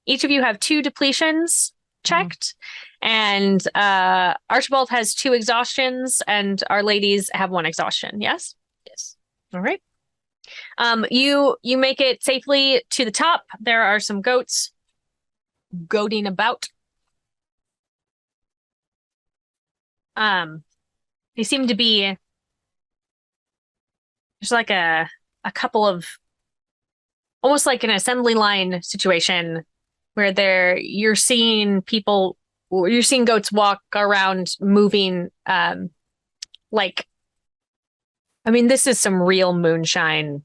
each of you have 2 depletions checked, and Archibald has 2 exhaustions, and our ladies have 1 exhaustion. Yes? Yes. All right. You make it safely to the top. There are some goats goating about. They seem to be there's like a couple of almost like an assembly line situation where you're seeing goats walk around moving like I mean this is some real moonshine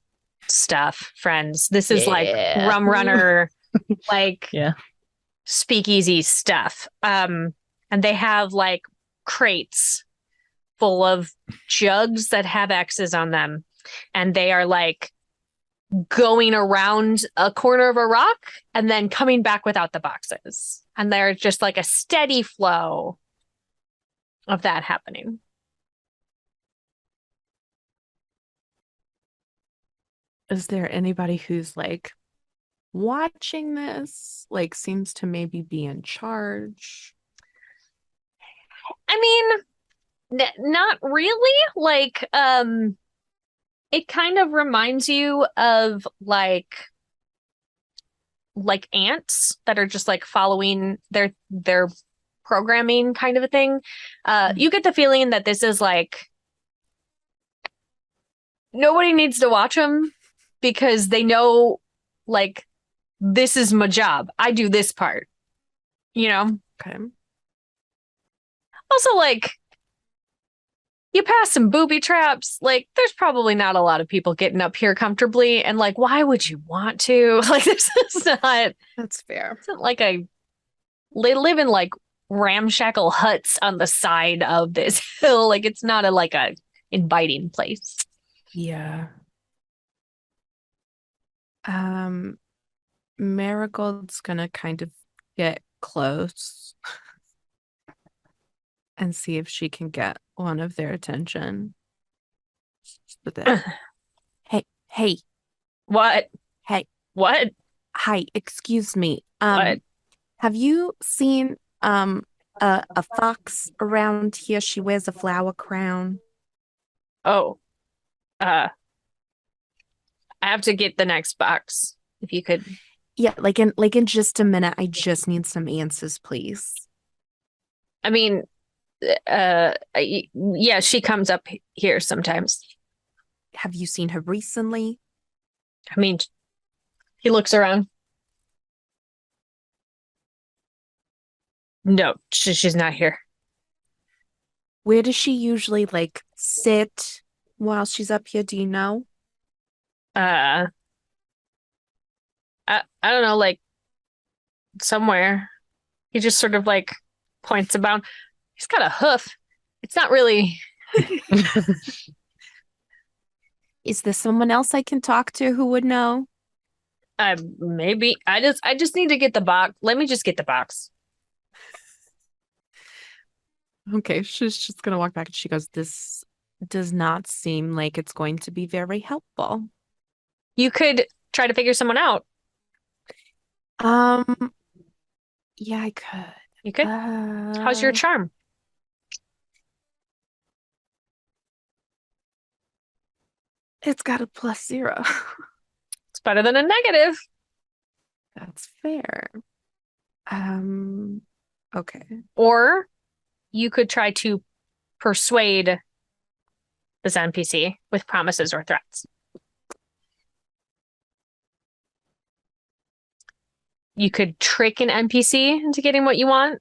stuff, friends. This is like rum runner like speakeasy stuff. And they have like crates full of jugs that have X's on them, and they are like going around a corner of a rock and then coming back without the boxes. And they're just like a steady flow of that happening. Is there anybody who's like watching this? Like seems to maybe be in charge? I mean, not really. Like, it kind of reminds you of like ants that are just like following their programming kind of a thing. You get the feeling that this is like nobody needs to watch them because they know like this is my job. I do this part, you know? Okay. Also, like, you pass some booby traps, like, there's probably not a lot of people getting up here comfortably. And, like, why would you want to? Like, this is not. That's fair. It's not like they live in, like, ramshackle huts on the side of this hill. Like, it's not a inviting place. Yeah. Marigold's gonna kind of get close and see if she can get one of their attention. Hey. What? Hey. What? Hi, excuse me. What? Have you seen a fox around here? She wears a flower crown. Oh. I have to get the next box. If you could. Yeah, like in just a minute. I just need some answers, please. I mean, yeah, she comes up here sometimes. Have you seen her recently? I mean, he looks around. No, she's not here. Where does she usually like sit while she's up here? Do you know? I don't know, like somewhere. He just sort of like points about. He's got a hoof. It's not really. Is there someone else I can talk to who would know? Maybe. I just need to get the box. Let me just get the box. Okay, she's just gonna walk back and she goes, "This does not seem like it's going to be very helpful." You could try to figure someone out. Yeah, I could. You could. How's your charm? It's got a +0. It's better than a negative. That's fair. Okay. Or you could try to persuade this NPC with promises or threats. You could trick an NPC into getting what you want.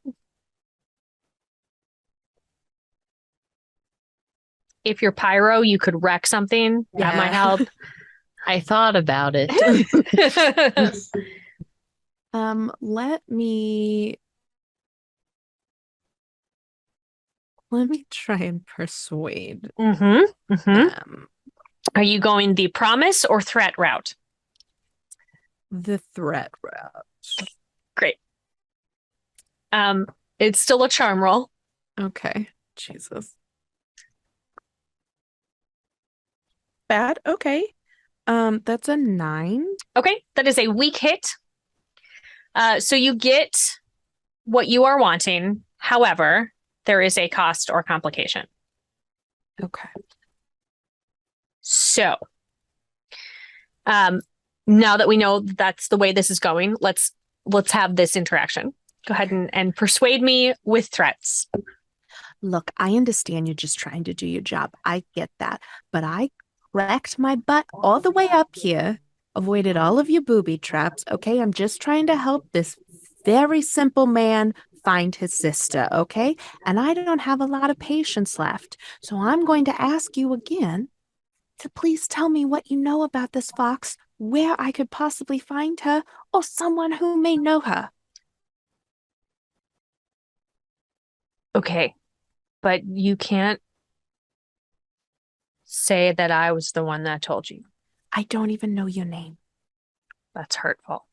If you're pyro, you could wreck something. That might help. I thought about it. Let me try and persuade Mm-hmm. them. Are you going the promise or threat route? The threat route. Great. It's still a charm roll. Okay. Jesus. Bad. Okay. That's a 9. Okay, that is a weak hit. So you get what you are wanting. However, there is a cost or complication. Okay. So, now that we know that's the way this is going, let's have this interaction. Go ahead and persuade me with threats. Look, I understand you're just trying to do your job. I get that. But I cracked my butt all the way up here, avoided all of your booby traps. Okay, I'm just trying to help this very simple man find his sister. Okay, and I don't have a lot of patience left. So I'm going to ask you again to please tell me what you know about this fox, where I could possibly find her, or someone who may know her. Okay, but you can't say that I was the one that told you. I don't even know your name. That's hurtful.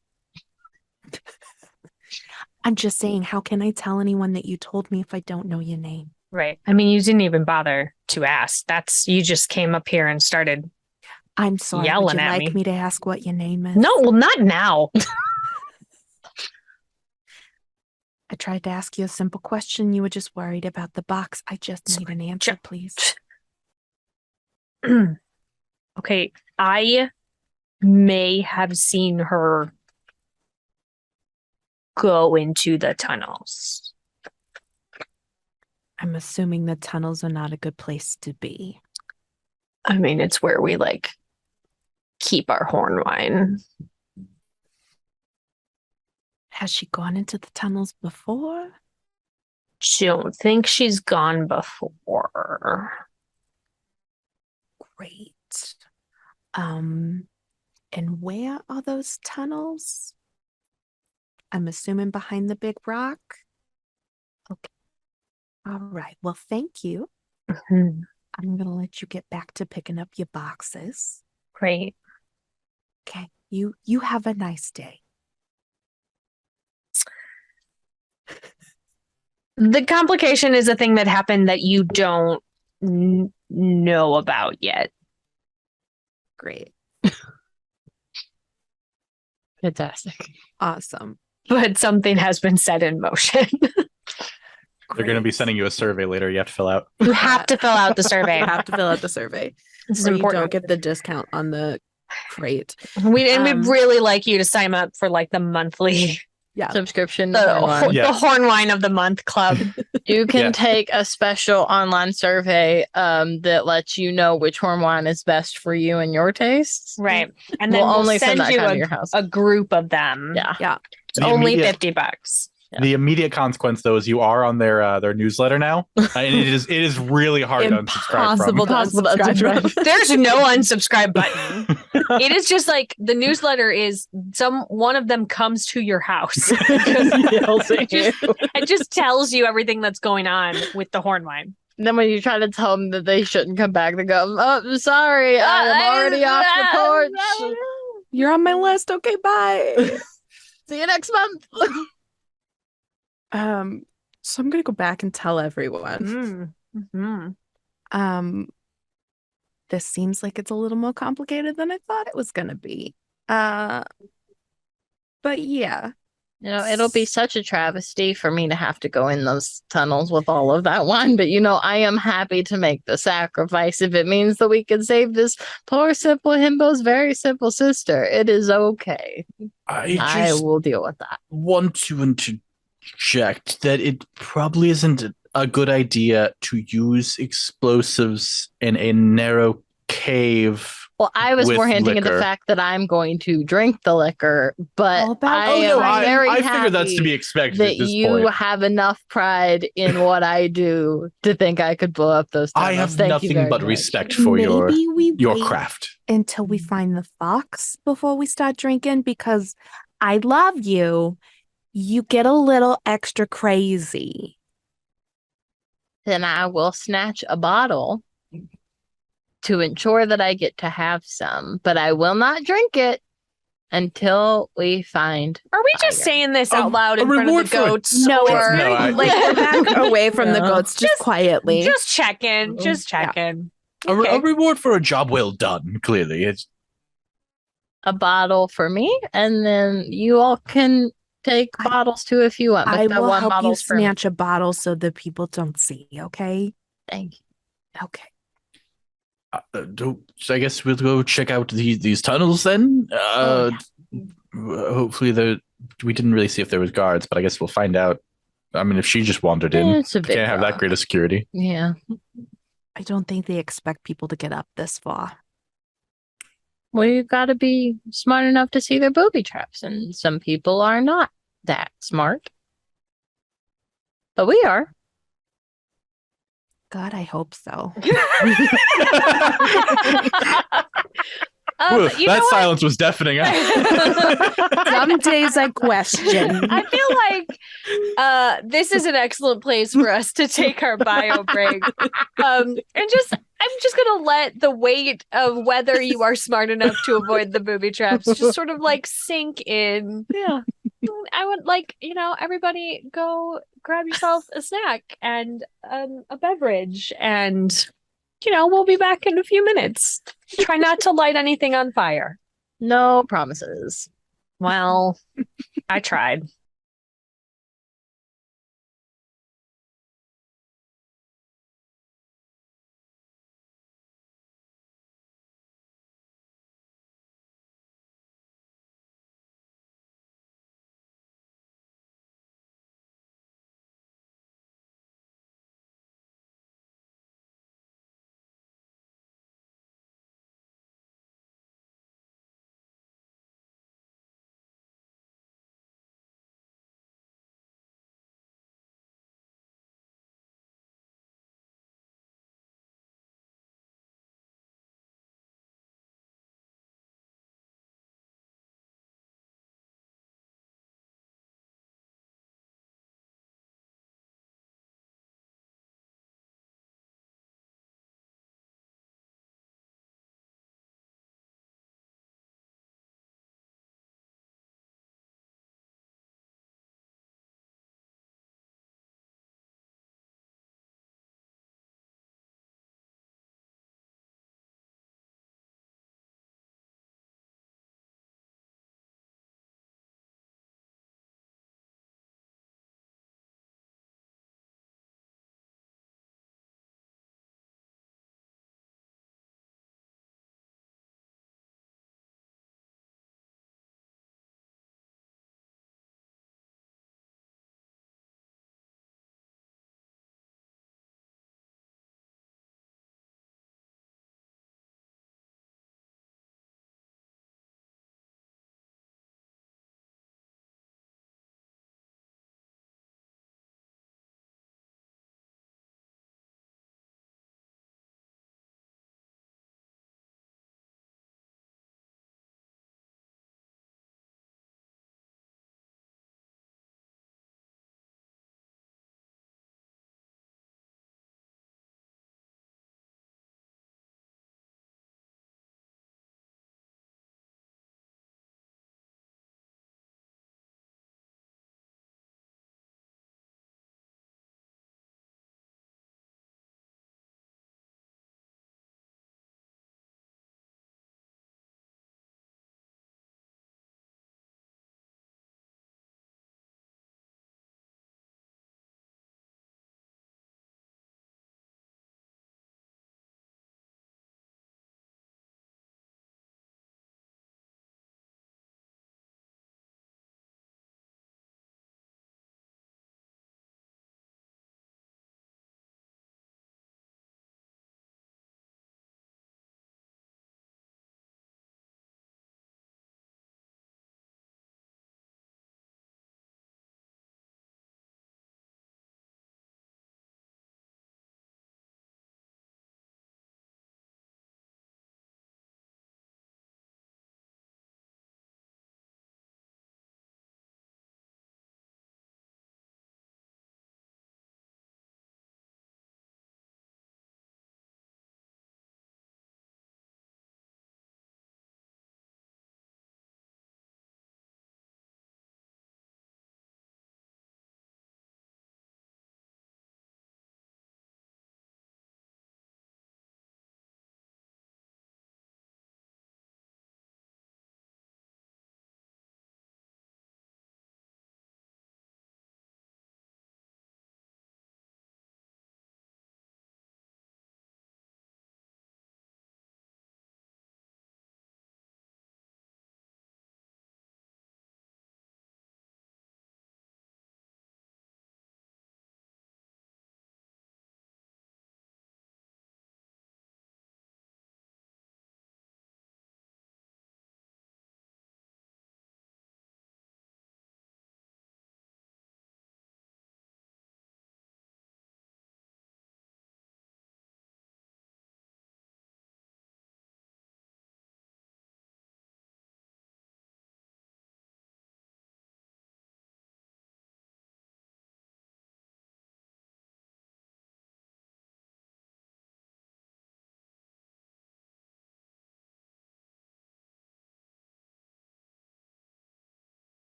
I'm just saying, how can I tell anyone that you told me if I don't know your name? Right. I mean, you didn't even bother to ask. You just came up here and started. I'm sorry. Yelling Would you at like me to ask what your name is? No, well, not now. I tried to ask you a simple question. You were just worried about the box. I just need an answer, please. Okay, I may have seen her go into the tunnels. I'm assuming the tunnels are not a good place to be. I mean, it's where we keep our horn wine. Has she gone into the tunnels before? Don't think she's gone before. Great. And where are those tunnels? I'm assuming behind the big rock. Okay. All right. Well, thank you. Mhm. I'm gonna let you get back to picking up your boxes. Great. Okay. You have a nice day. The complication is a thing that happened that you don't know about yet. Great. Fantastic. Awesome. But something has been set in motion. They're going to be sending you a survey later. You have to fill out. You have to fill out the survey. You have to fill out the survey. This is Or you important. don't get the discount on the crate. We'd really like you to sign up for the monthly Subscription. the horn wine of the month club. You can Yeah. take a special online survey that lets you know which horn wine is best for you and your tastes. Right. And then We'll we'll only send send that you kind to your house. a group of them. Yeah. It's The only immediate- $50. The immediate consequence, though, is you are on their newsletter now, and it is really hard to unsubscribe from. Impossible to unsubscribe from. There's no unsubscribe button. It is just the newsletter is one of them comes to your house. It just tells you everything that's going on with the horn wine. Then when you try to tell them that they shouldn't come back, they go, "Oh, I'm sorry, I'm already off the porch. You're on my list. Okay, bye. See you next month." So I'm gonna go back and tell everyone. Mm-hmm. This seems like it's a little more complicated than I thought it was gonna be. But yeah. It'll be such a travesty for me to have to go in those tunnels with all of that wine. But, I am happy to make the sacrifice if it means that we can save this poor, simple himbo's very simple sister. It is okay. I will deal with that. Want to interject that it probably isn't a good idea to use explosives in a narrow cave. Well, I was with more hinting at the liquor. fact that I'm going to drink the liquor, but I am very I happy figured that's to be expected that at this you point. have enough pride in what I do to think I could blow up those tunnels. I have Thank you nothing very but much. respect for your Maybe we wait craft. until we find the fox before we start drinking, because I love you. You get a little extra crazy. Then I will snatch a bottle to ensure that I get to have some, but I will not drink it until we find. Are we just fire. saying this out loud in a front of reward the for it. goats? No, or it's No, I- like back away from the No. goats, just quietly. just checking. Just checking. A Okay. reward for a job well done. Clearly, it's a bottle for me, and then you all can take bottles too if you want. But I the will one help you bottle's for me. snatch a bottle so that people don't see, okay? Thank you. Okay. I guess we'll go check out these tunnels then. Hopefully, we didn't really see if there was guards, but I guess we'll find out I mean, if she just wandered in, It's a bit can't have that dark. great of security. Yeah. I don't think they expect people to get up this far. Well, you got to be smart enough to see their booby traps, and some people are not that smart. But we are. God, I hope so. Ooh, You know that what? silence was deafening. Some days I question. I feel like this is an excellent place for us to take our bio break. And I'm just gonna let the weight of whether you are smart enough to avoid the booby traps just sort of like sink in. Yeah. I would like, everybody go grab yourself a snack and a beverage, and we'll be back in a few minutes. Try not to light anything on fire. No promises. Well, I tried.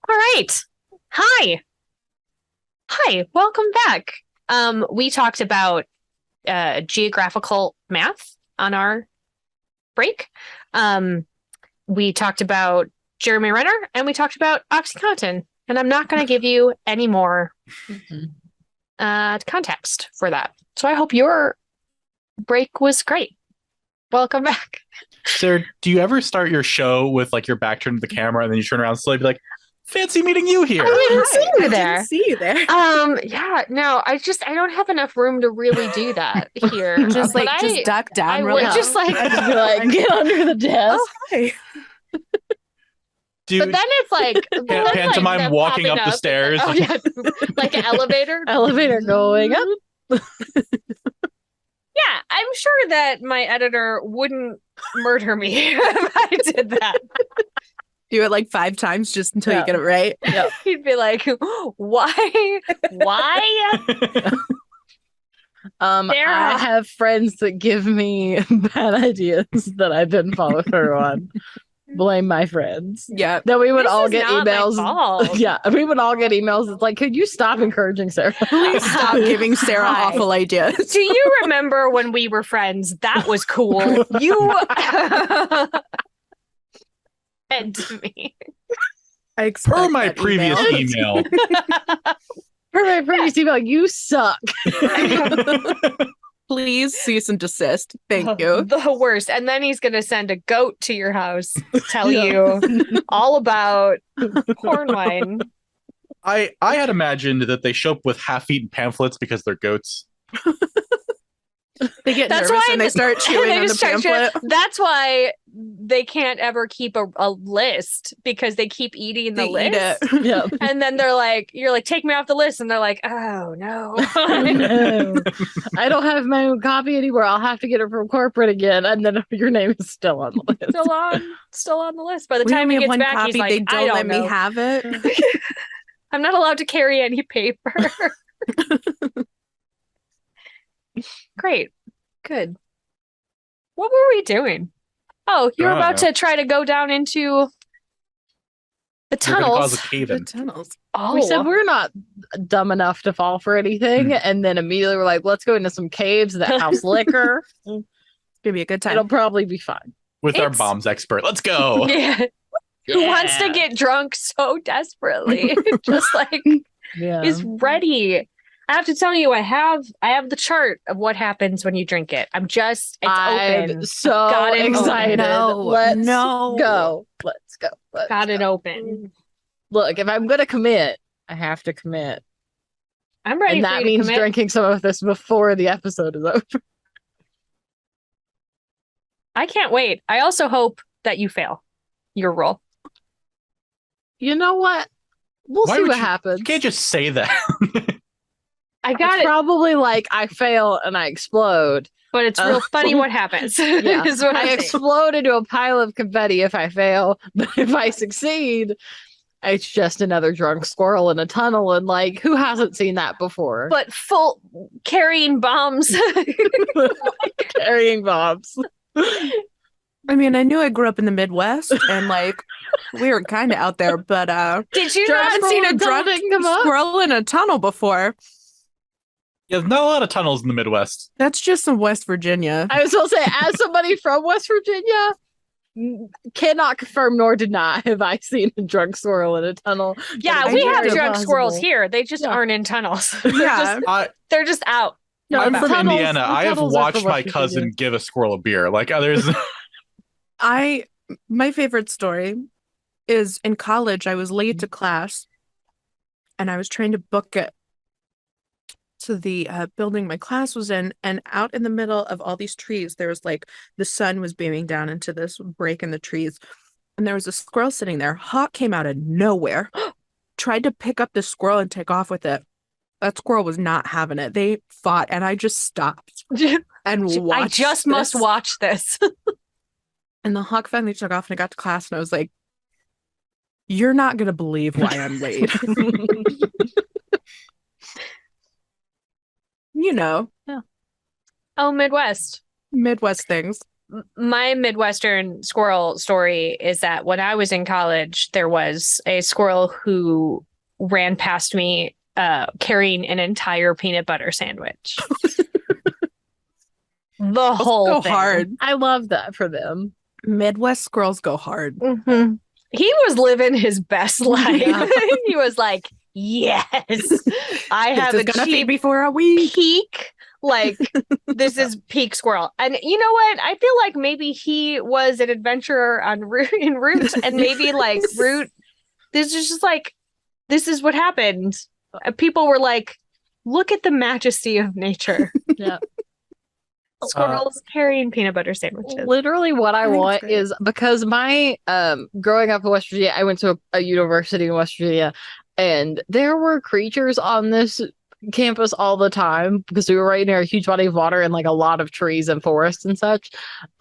All right. Hi. Welcome back. We talked about geographical math on our break. We talked about Jeremy Renner and we talked about OxyContin. And I'm not going to give you any more context for that. So I hope your break was great. Welcome back. Sarah, do you ever start your show with like your back turned to the camera and then you turn around slowly and be like, fancy meeting you here? I didn't see you I there. didn't see you there. Yeah, no, I don't have enough room to really do that here. Just But just duck down I real would low. just like, I'd just be like, get under the desk. Oh, hi. Dude, but then it's like pantomime them walking popping up the stairs. Oh, yeah. Like an elevator. Elevator going up. Yeah, I'm sure that my editor wouldn't murder me if I did that. Do it like 5 times just until you get it right. Yeah. He'd be like, "Why? Why?" I Sarah. have friends that give me bad ideas that I didn't follow through on. Blame my friends. Yeah. Then we would This all is get not my emails. fault. Yeah, we would all get emails. It's like, could you stop encouraging Sarah? Please stop giving Sarah Hi. awful ideas. Do you remember when we were friends? That was cool. You and to me. I expect Per my that previous email. For my previous email, you suck. Please cease and desist. Thank you. The worst. And then he's gonna send a goat to your house to tell Yeah. you all about porn wine. I had imagined that they show up with half-eaten pamphlets because they're goats. They get That's nervous why and they start chewing they on the just start chewing. pamphlet. That's why they can't ever keep a list because they keep eating the They list. eat it. Yeah. And then they're like, you're like, take me off the list. And they're like, oh no. No. I don't have my own copy anymore. I'll have to get it from corporate again. And then your name is still on the list. still on the list. By the We time only he have gets one back, copy. he's like, They I don't don't let know. me have it. I'm not allowed to carry any paper. Great. Good. What were we doing? Oh, you're I about don't know. to try to go down into the You're gonna cause tunnels. a cave The in. tunnels. Oh, We said we're not dumb enough to fall for anything. And then immediately we're like, let's go into some caves that house liquor. It's gonna be a good time. It'll probably be fine. With our It's- bombs expert. Let's go. yeah. Who wants to Yeah. get drunk so desperately? Just like Yeah. is ready. I have to tell you, I have the chart of what happens when you drink it. it's I'm open. so Got it excited. open. Let's No. go. Let's go. Let's Got it go. open. Look, if I'm gonna commit, I have to commit. I'm ready And for that you to means commit. drinking some of this before the episode is over. I can't wait. I also hope that you fail your roll. You know what? We'll Why see would what you- happens. You can't just say that. I got It's it, probably like I fail and I explode. but it's real funny what happens. Yeah. is what I I'm saying. explode into a pile of confetti if I fail, but if I succeed, it's just another drunk squirrel in a tunnel. And like, who hasn't seen that before? But full carrying bombs. Carrying bombs. I mean, I knew I grew up in the Midwest and like we were kind of out there, but Did you Drunk not haven't seen a squirrel drunk didn't come up? squirrel in a tunnel before. Yeah, there's not a lot of tunnels in the Midwest. That's just in West Virginia. I was going to say, as somebody from West Virginia, cannot confirm nor deny have I seen a drunk squirrel in a tunnel. Yeah, But we it's have very drunk squirrels possible. here. They just Yeah. aren't in tunnels. Yeah. They're just out. No, I'm the from tunnels- Indiana. the I have tunnels are watched from my West cousin Virginia. give a squirrel a beer. Like others. My favorite story is in college. I was late to class and I was trying to book it to the building my class was in. And out in the middle of all these trees, there was like the sun was beaming down into this break in the trees. And there was a squirrel sitting there. Hawk came out of nowhere, tried to pick up the squirrel and take off with it. That squirrel was not having it. They fought and I just stopped and I watched. just must this. watch this. And the hawk finally took off and I got to class and I was like, you're not going to believe why I'm late. You know, Oh, Midwest. Midwest things. My Midwestern squirrel story is that when I was in college, there was a squirrel who ran past me carrying an entire peanut butter sandwich. The whole Go thing. hard. I love that for them. Midwest squirrels go hard. Mhm. He was living his best life. Yeah. He was like, yes, I have This a is gonna feed cheap me for a week. peak. Like, this is peak squirrel. And you know what? I feel like maybe he was an adventurer in Root, and maybe like Root, this is just like, this is what happened. People were like, look at the majesty of nature. Yeah. Squirrels carrying peanut butter sandwiches. Literally what I I think it's want great. is because my growing up in West Virginia, I went to a university in West Virginia, and there were creatures on this campus all the time because we were right near a huge body of water and like a lot of trees and forests and such.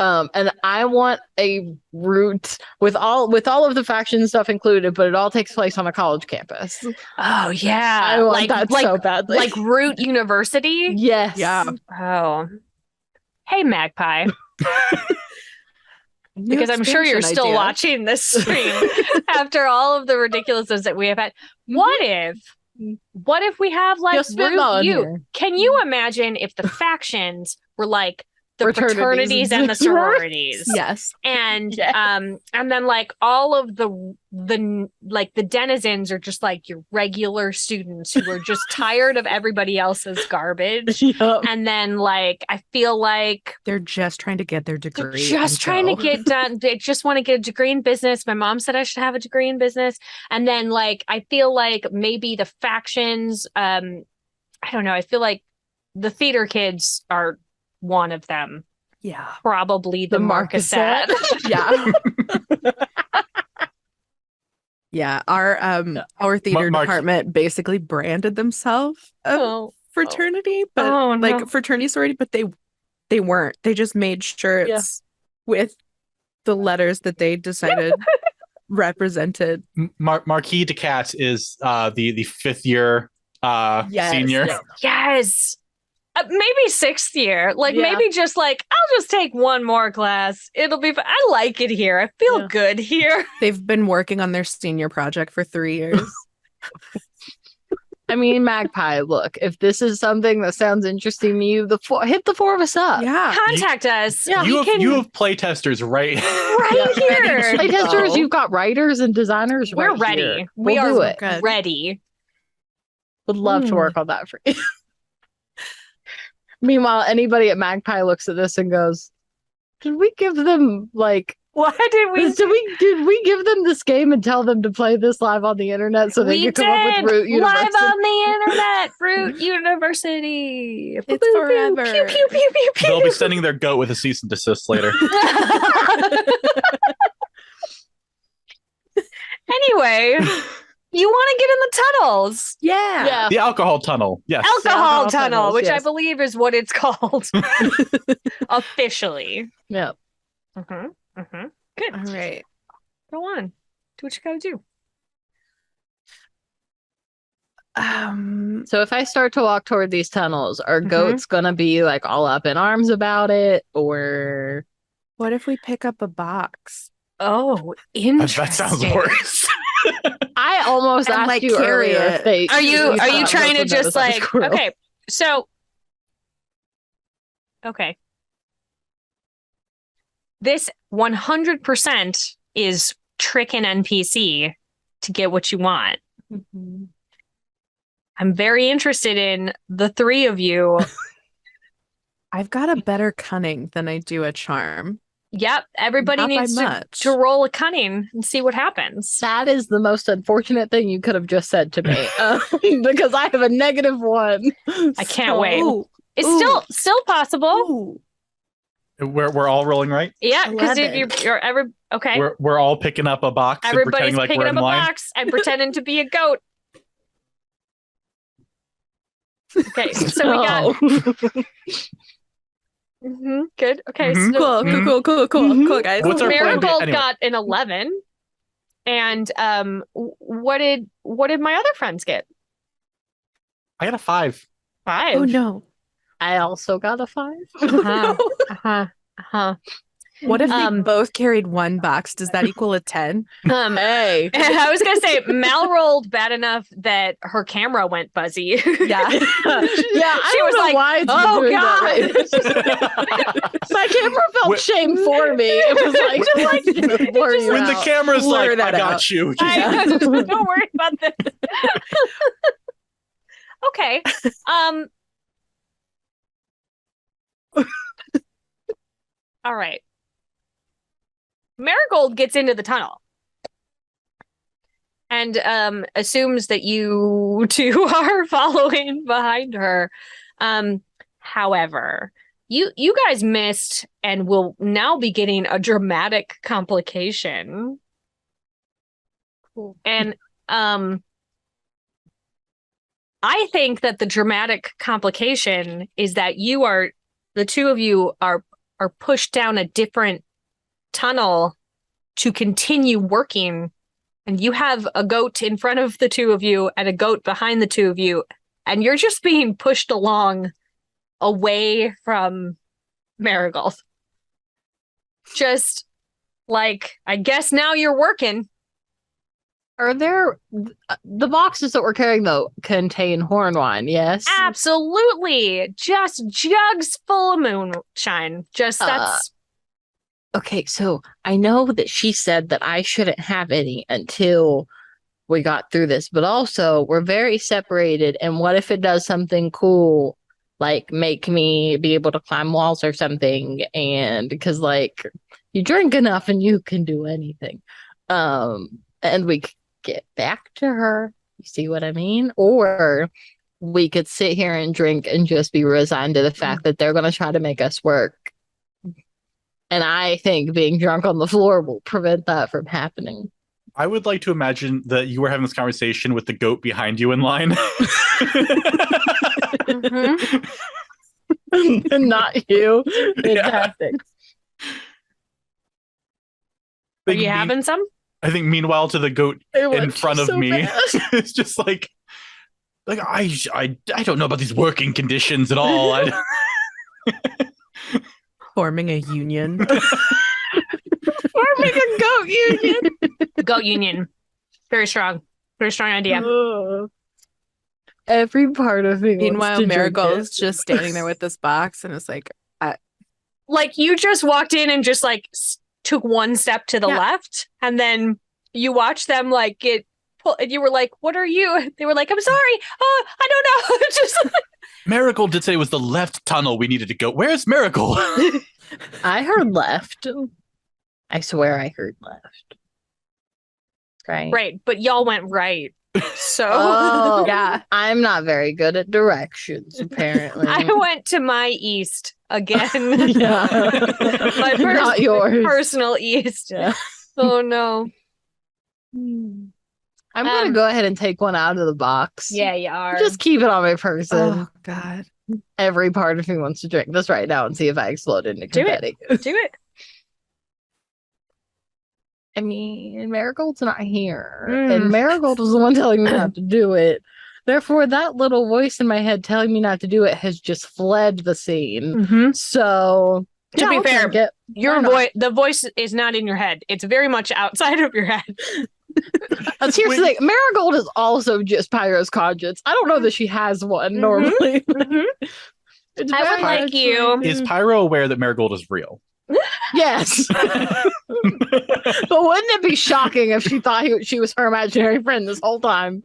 And I want a route with all of the faction stuff included, but it all takes place on a college campus. Oh yeah, I want that so badly. like Root University. Yes. Yeah. Oh, hey Magpie, New because I'm sure you're expansion still idea. watching this stream after all of the ridiculousness that we have had. What if we have like Just Root spitballing U? here. Can you imagine if the factions were like the Fraternities fraternities and the sororities? Yes. And Yes. and then like all of the like the denizens are just like your regular students who are just tired of everybody else's garbage. Yep. And then like I feel like They're just trying to get their they're degree. just and trying to go. get done. They just want to get a degree in business. My mom said I should have a degree in business. And then like I feel like maybe the factions, I don't know. I feel like the theater kids are one of them. Yeah. Probably the The Marquisette. Yeah. Yeah. Our theater Mark- department basically branded themselves a Oh. fraternity, but Oh, no. like fraternity sorority, but they weren't. They just made shirts with the letters that they decided represented. Marquis Decat is the fifth year Yes, senior. yes. Yes. Maybe sixth year. Like Yeah. maybe just like I'll just take one more class. It'll be fun. I like it here. I feel Yeah. good here. They've been working on their senior project for 3 years. I mean, Magpie, look, if this is something that sounds interesting to you, hit the four of us up. Yeah. Contact us. Yeah. You We can have playtesters right. right here. Playtesters, Oh. you've got writers and designers. We're right ready. here. We We'll are do it. Good. ready. Would love to Mm. work on that for you. Meanwhile, anybody at Magpie looks at this and goes, "Did we give them like? What did we Did we give them this game and tell them to play this live on the internet so they we could come up did with Root University?" live on the internet. Root University. It's Pew, forever. Pew pew pew pew pew. They'll be sending their goat with a cease and desist later. Anyway, you want to get in the tunnels. Yeah. Yeah. The alcohol tunnel. Yes. Alcohol alcohol tunnel, tunnels, which I yes. believe is what it's called officially. Yeah. Good. All right. Go on. Do what you gotta do. So if I start to walk toward these tunnels, are goats gonna be like all up in arms about it, or What if we pick up a box? Oh, interesting. That sounds worse. I almost And, asked like, you carry earlier it. if they Are you thought trying to goats would just notice I'm a like squirrel. okay, so okay. This 100% is trick an NPC to get what you want. Mhm. I'm very interested in the three of you. I've got a better cunning than I do a charm. Yep, everybody Not by needs much. to roll a cunning and see what happens. That is the most unfortunate thing you could have just said to me, because I have a -1. I can't wait. Ooh, It's Ooh. still possible. ooh. We're all rolling, right? Yeah, because if 11. you're okay. We're all picking up a box and Everybody's pretending like picking we're up in a line. box and pretending to be a goat. Okay, so we got good. Okay, Mhm. so Cool, Mhm. cool, guys. What's our plan B? Marigold Anyway. got an 11, and what did my other friends get? I got a 5. 5. Oh no. I also got a 5. Uh-huh. Uh-huh. Uh-huh. What if they Um, both carried one box? Does that equal a 10? Hey. I was gonna say Mal rolled bad enough that her camera went buzzy. Yeah. Yeah, I She don't was know like, why it's been "Oh, doing that God." lately. My camera felt Wh- shame for me. It was like, blur you When the out. camera's Blur like, I that got out. you. Don't worry about that. Okay. All right. Marigold gets into the tunnel and assumes that you two are following behind her. However, you guys missed and will now be getting a dramatic complication. Cool. And I think that the dramatic complication is that the two of you are pushed down a different tunnel to continue working, and you have a goat in front of the two of you and a goat behind the two of you, and you're just being pushed along away from Marigold. Just like, I guess now you're working. Are there the boxes that we're carrying though contain horn wine? Yes. Absolutely. Just jugs full of moonshine. Just that's Okay, so I know that she said that I shouldn't have any until we got through this, but also we're very separated. And what if it does something cool, like make me be able to climb walls or something? And because like you drink enough and you can do anything. And we could get back to her. You see what I mean? Or we could sit here and drink and just be resigned to the fact that they're going to try to make us work. And I think being drunk on the floor will prevent that from happening. I would like to imagine that you were having this conversation with the goat behind you in line. Mhm. Not you. Fantastic. Are you having some? I think meanwhile to the goat It in was front of so me, bad. it's just like I don't know about these working conditions at all. Forming a union. Forming a goat union. Goat union. Very strong. Very strong idea. Ugh. Every part of me. Meanwhile, wants to drink Marigold's it. just standing there with this box and it's like, Like you just walked in and just like took one step to the Yeah. left, and then you watched them like get pull, and you were like, "What are you?" They were like, "I'm sorry. Oh, I don't know." Just Marigold did say it was the left tunnel we needed to go. Where's Marigold? I heard left. I swear I heard left. Right. right, but y'all went right. So Oh, yeah. I'm not very good at directions, apparently. I went to my east again. Yeah. My Not yours. personal east. Yeah. Oh no. I'm gonna Um, go ahead and take one out of the box. Yeah, you are. Just keep it on my person. Oh, God. Every part of me wants to drink this right now and see if I explode into Do it. confetti. do it. I mean, Marigold's not here. Mm. And Marigold was the one telling me not to do it. Therefore, that little voice in my head telling me not to do it has just fled the scene. Mm-hmm. So, To be I'll fair, drink it. Your Why not? voice, the voice is not in your head. It's very much outside of your head. Here's the thing, Marigold is also just Pyro's conscience. I don't know that she has one Mhm. normally. Mhm. It's I would very like much you. Is Pyro aware that Marigold is real? Yes. But wouldn't it be shocking if she thought she was her imaginary friend this whole time?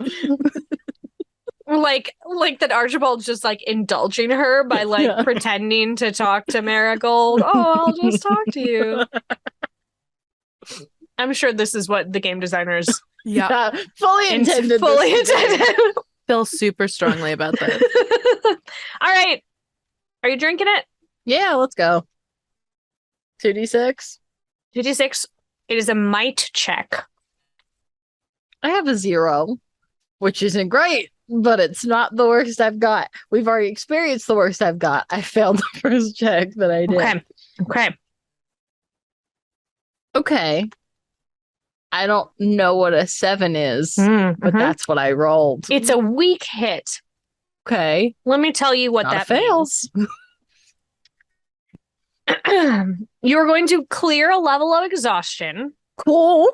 Like that Archibald's just like indulging her by like Yeah. pretending to talk to Marigold. Oh, I'll just talk to you. I'm sure this is what the game designers Yeah. Fully intended. fully this. intended. Feel super strongly about that. All right. Are you drinking it? Yeah, let's go. 2d6. 2d6. It is a might check. I have a 0, which isn't great, but it's not the worst I've got. We've already experienced the worst I've got. I failed the first check that I did. Okay. Okay. Okay. I don't know what a 7 is, but Mhm. that's what I rolled. It's a weak hit. Okay. Let me tell you what Not that fails. You're going to clear a level of exhaustion, Cool.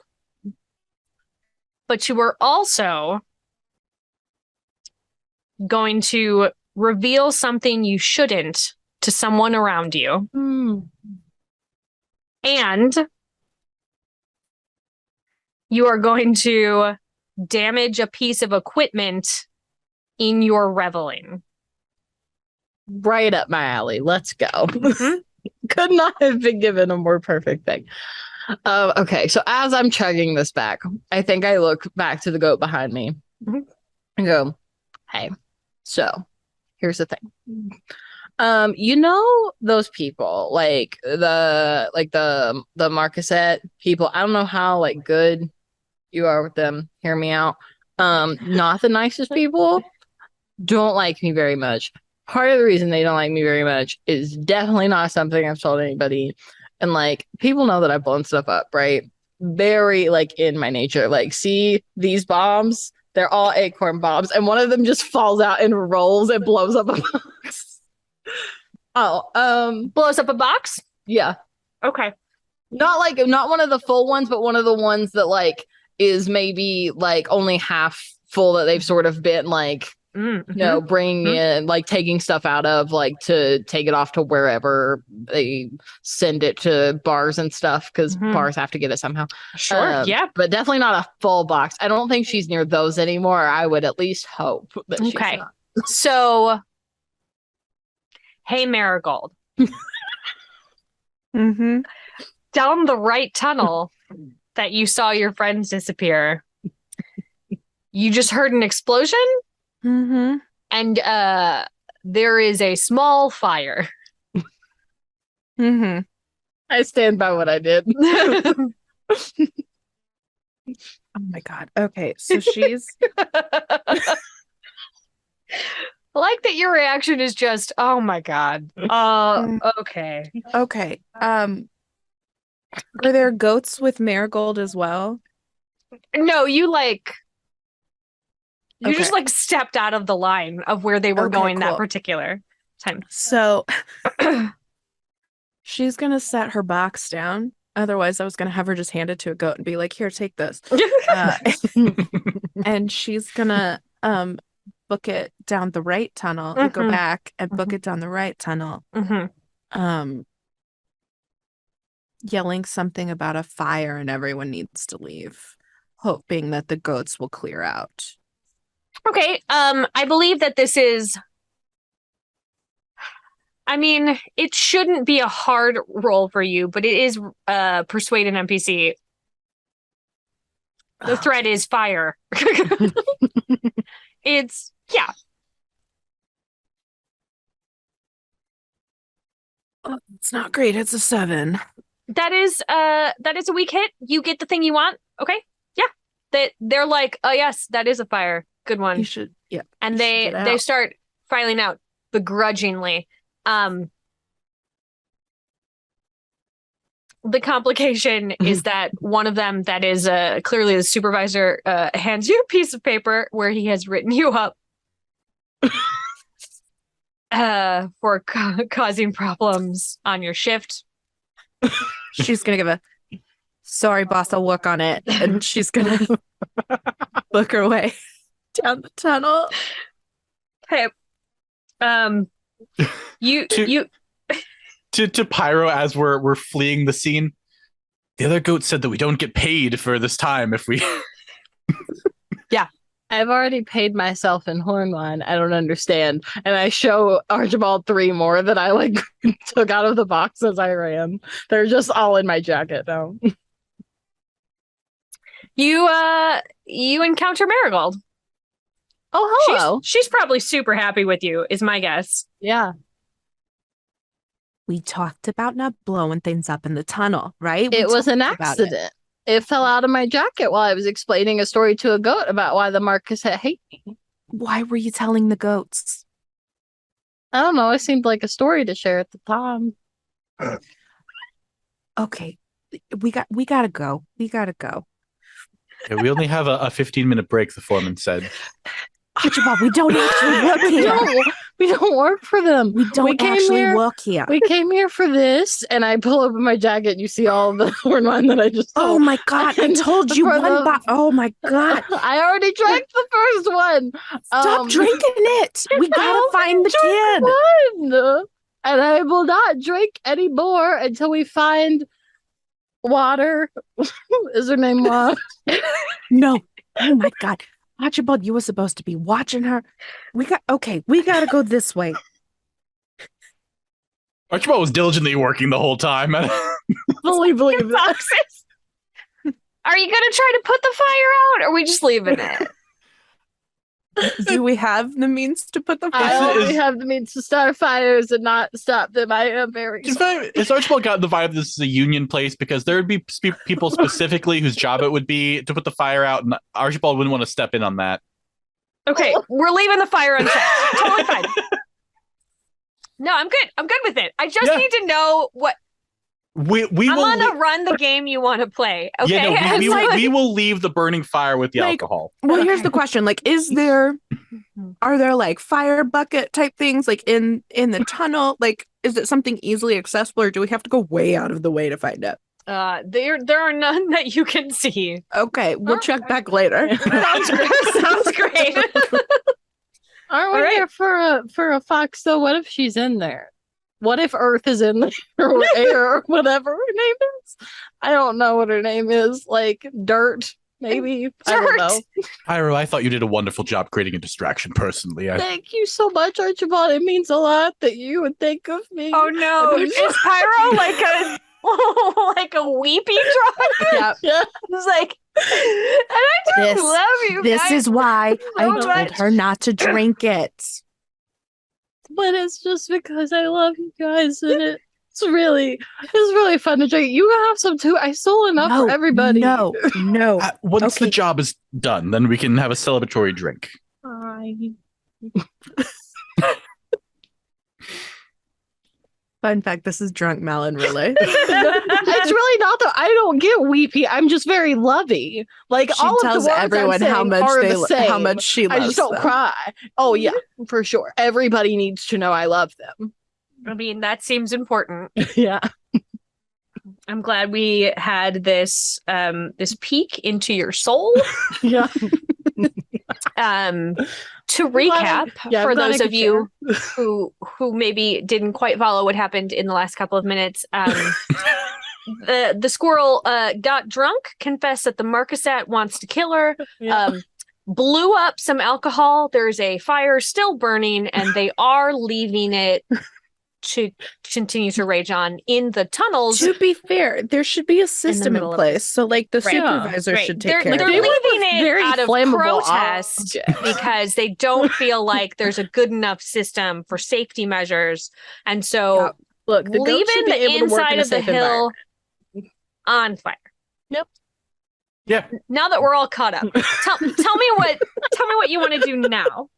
but you are also going to reveal something you shouldn't to someone around you. And you are going to damage a piece of equipment in your reveling. Right up my alley. Let's go. Mhm. Could not have been given a more perfect thing. Okay, so as I'm chugging this back, I think I look back to the goat behind me and go, "Hey, so here's the thing. You know those people, like the Marcusette people. I don't know how like good you are with them. Hear me out. Not the nicest people. Don't like me very much. Part of the reason they don't like me very much is definitely not something I've told anybody. And like people know that I've blown stuff up, right? Very like in my nature. Like, see these bombs? They're all acorn bombs, and one of them just falls out and rolls and blows up a box. Blows up a box? Yeah. Okay. Not one of the full ones, but one of the ones that like is maybe like only half full that they've sort of been like bringing in, like taking stuff out of, like to take it off to wherever they send it to bars and stuff, because bars have to get it somehow. Sure. Yeah. But definitely not a full box. I don't think she's near those anymore. I would at least hope that she's Okay. not. So, hey, Marigold. Mm-hmm. Down the right tunnel that you saw your friends disappear, you just heard an explosion, Mm-hmm. and there is a small fire. Mm-hmm. I stand by what I did. Oh my God. Okay, so she's I like that your reaction is just, oh my God. Okay. okay. Are there goats with Marigold as well? No, you Okay. just like stepped out of the line of where they were Okay, going that cool. particular time. So she's gonna set her box down. Otherwise, I was gonna have her just hand it to a goat and be like, "Here, take this." And she's gonna book it down the right tunnel and go back and book it down the right tunnel. Yelling something about a fire and everyone needs to leave, hoping that the goats will clear out. Okay, I believe that this is, I mean, it shouldn't be a hard roll for you, but it is persuade an NPC. The threat is fire. It's, yeah. Oh, it's not great. It's a 7. That is a weak hit. You get the thing you want. Okay. Yeah. They're like, oh yes, that is a fire. Good one. You should, yeah. And you should get they out. start filing out begrudgingly. The complication is that one of them, that is clearly the supervisor, hands you a piece of paper where he has written you up for causing problems on your shift. She's gonna give a sorry, boss, I'll work on it. And she's gonna book her way down the tunnel. Hey, you To Pyro, as we're fleeing the scene, the other goat said that we don't get paid for this time if we. I've already paid myself in Hornline. I don't understand. And I show Archibald 3 more that I like took out of the box as I ran. They're just all in my jacket now. you encounter Marigold. Oh, hello. She's probably super happy with you, is my guess. Yeah. We talked about not blowing things up in the tunnel, right? It was an talked about it. accident. It fell out of my jacket while I was explaining a story to a goat about why the Marcusette hate me. Why were you telling the goats? I don't know. It seemed like a story to share at the time. Okay, we gotta go. We gotta go. Yeah, we only have a 15-minute break, the foreman said. Archibald, we don't actually work here. No, We don't work for them. We don't came actually here- work here. We came here for this, and I pull open my jacket. And you see all of the horn wine that I just Oh told. my god! I told you For one the- bottle. Oh my god! I already drank the first one. Stop drinking it. We gotta I'll find the kid. One. And I will not drink anymore until we find Water. Is her name Water? No. Oh my god. Archibald, you were supposed to be watching her. We gotta go this way. Archibald was diligently working the whole time. Fully believe that. Foxes. Are you gonna try to put the fire out, or are we just leaving it? Do we have the means to put the I fire? only have the means to start fires and not stop them. I am very Is Archibald gotten the vibe this is a union place? Because there would be people specifically whose job it would be to put the fire out, and Archibald wouldn't want to step in on that. Okay, we're leaving the fire unchecked. Totally fine. No, I'm good. I'm good with it. I just need to know what We I'm will gonna run the game you want to play. Okay. yeah, no, And so- we will leave the burning fire with the Like- alcohol. Well, here's the question. Like, are there like fire bucket type things like in the tunnel? Like, is it something easily accessible, or do we have to go way out of the way to find it? there are none that you can see. Okay, we'll check back later. Sounds great. Sounds great. Aren't we All right. here for a fox though? What if she's in there? What if Earth is in there or air or whatever her name is? I don't know what her name is. Like dirt, maybe. I don't know. Pyro, I thought you did a wonderful job creating a distraction personally. Thank you so much, Archibald. It means a lot that you would think of me. Oh no! I'm Is Pyro like a like a weepy drunk? Yeah. Yeah. It's like, and I just This- love you. This guys. is why I so told much. her not to drink it. But it's just because I love you guys and it's really fun to drink. You have some too. I stole enough for everybody. No. Once the Okay. job is done, then we can have a celebratory drink. Fine. Fun fact: this is drunk Malin relay. It's really not though. I don't get weepy. I'm just very lovey. Like She all tells of the words everyone I'm how saying much are they the same. how much she I loves just don't them. cry. Oh yeah, for sure. Everybody needs to know I love them. I mean, that seems important. Yeah. I'm glad we had this this peek into your soul. Yeah. To recap, for I'm glad I those of could you who maybe didn't quite follow what happened in the last couple of minutes, the squirrel got drunk, confessed that the Marquisate wants to kill her, Yeah. blew up some alcohol. There's a fire still burning, and they are leaving it to continue to rage on in the tunnels. To be fair, there should be a system in middle of place. So, like, the Right. supervisor Right. should take They're care of leaving it. it very out of flammable protest object. because they don't feel like there's a good enough system for safety measures, and so Look, the goat should leaving be the able to work inside in a of the safe hill environment. on fire. Yep. Yeah. Now that we're all caught up, tell me what you want to do now.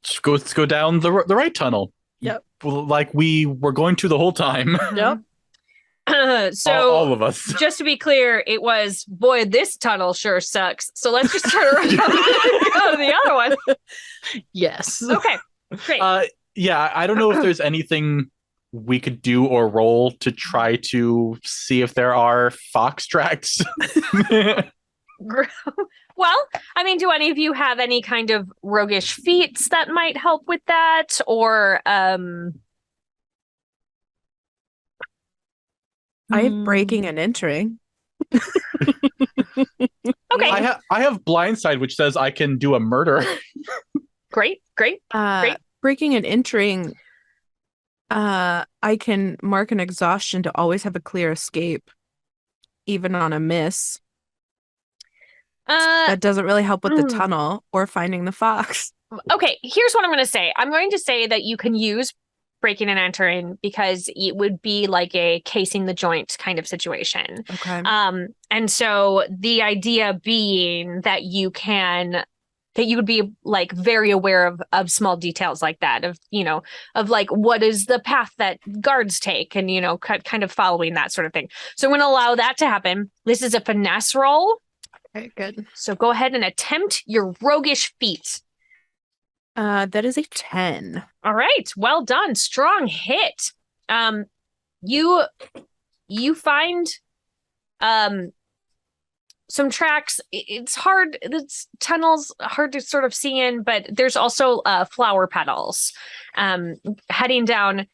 Just let's go down the right tunnel. Yep. Like we were going to the whole time. Yep. So all of us. just to be clear, it was, boy, this tunnel sure sucks. So let's just turn around and go to the other one. Yes. Okay, great. Yeah, I don't know if there's anything we could do or roll to try to see if there are fox tracks. Well, I mean, do any of you have any kind of roguish feats that might help with that? Or I have breaking and entering. okay, I have blindside, which says I can do a murder. great. Great. Breaking and entering. I can mark an exhaustion to always have a clear escape, even on a miss. That doesn't really help with the tunnel or finding the fox. Okay, here's what I'm going to say. I'm going to say that you can use breaking and entering because it would be like a casing the joint kind of situation. Okay. And so the idea being that you would be like very aware of small details like that, of like what is the path that guards take, and kind of following that sort of thing. So I'm going to allow that to happen. This is a finesse roll. Okay, good. So go ahead and attempt your roguish feat. That is a 10. All right, well done. Strong hit. You find some tracks. It's hard. It's tunnels hard to sort of see in, but there's also flower petals heading down.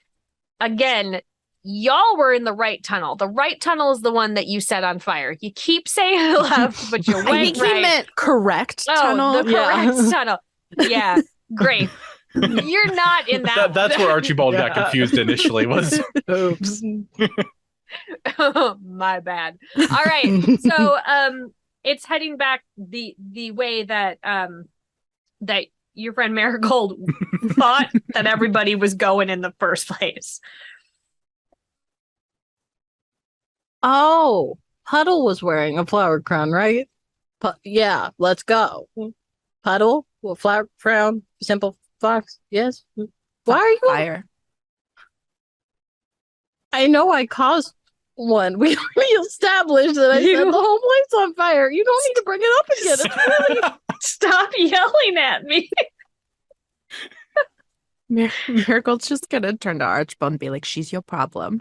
Again, y'all were in the right tunnel. The right tunnel is the one that you set on fire. You keep saying left, but you went I think right. he meant correct tunnel. The correct tunnel. Yeah, great. You're not in that. That's where Archibald got confused initially. Was Oops. Oh, my bad. All right. So it's heading back the way that that your friend Marigold thought that everybody was going in the first place. Oh, Puddle was wearing a flower crown, right? Yeah, let's go. Puddle, well, flower crown, simple fox. Yes. Why are you? Fire. I know I caused one. We already established that I set the whole place on fire. You don't need to bring it up again. It's really... Stop yelling at me. Marigold's just gonna turn to Archibald and be like, "She's your problem."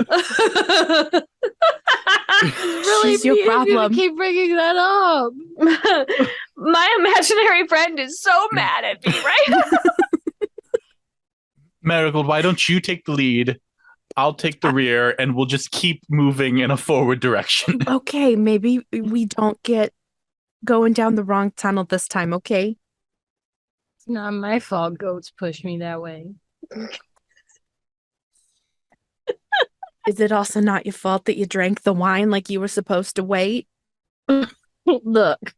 really She's your problem. Keep bringing that up. My imaginary friend is so mad at me right now. Marigold, why don't you take the lead? I'll take the rear, and we'll just keep moving in a forward direction. Okay, maybe we don't get going down the wrong tunnel this time, okay? It's not my fault goats push me that way. Is it also not your fault that you drank the wine like you were supposed to wait? Look,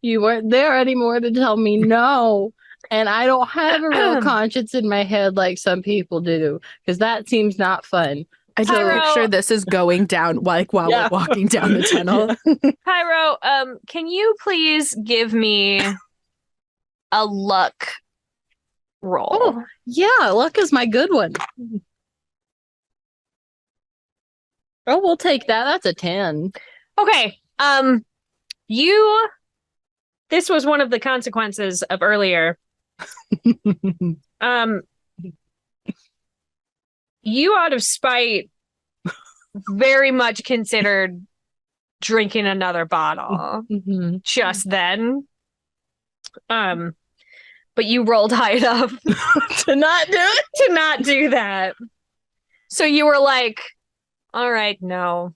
you weren't there anymore to tell me no. And I don't have a real conscience in my head like some people do, because that seems not fun. I just Pyro. picture this is going down while we're walking down the tunnel. Pyro, can you please give me a luck roll? Oh, yeah, luck is my good one. Oh, we'll take that. That's a 10. Okay. This was one of the consequences of earlier. You out of spite very much considered drinking another bottle just then. But you rolled high enough to not do it. To not do that. So you were like, all right, no.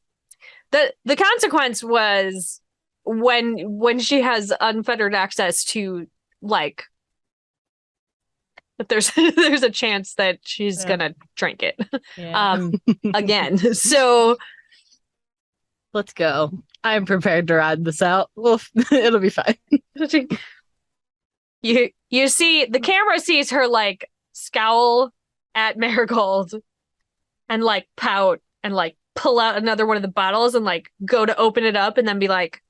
The consequence was when she has unfettered access to, like, if there's there's a chance that she's gonna drink it again. So let's go. I'm prepared to ride this out. Well, it'll be fine. You see, the camera sees her like scowl at Marigold and like pout and like pull out another one of the bottles and like go to open it up and then be like,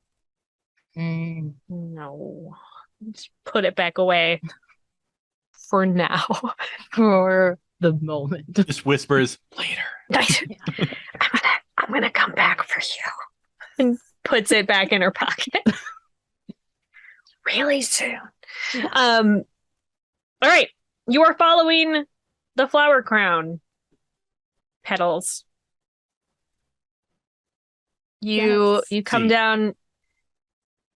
no, just put it back away for now. For the moment. Just whispers later. I'm gonna come back for you. And puts it back in her pocket. Really soon. All right. You are following the flower crown petals. You come down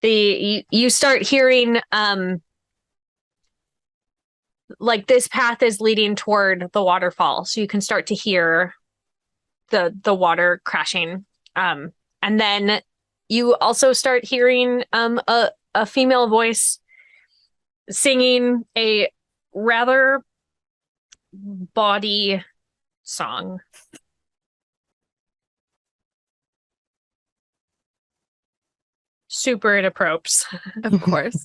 you start hearing like this path is leading toward the waterfall, so you can start to hear the water crashing. And then you also start hearing a female voice singing a rather bawdy song. Super inappropriate. Of course.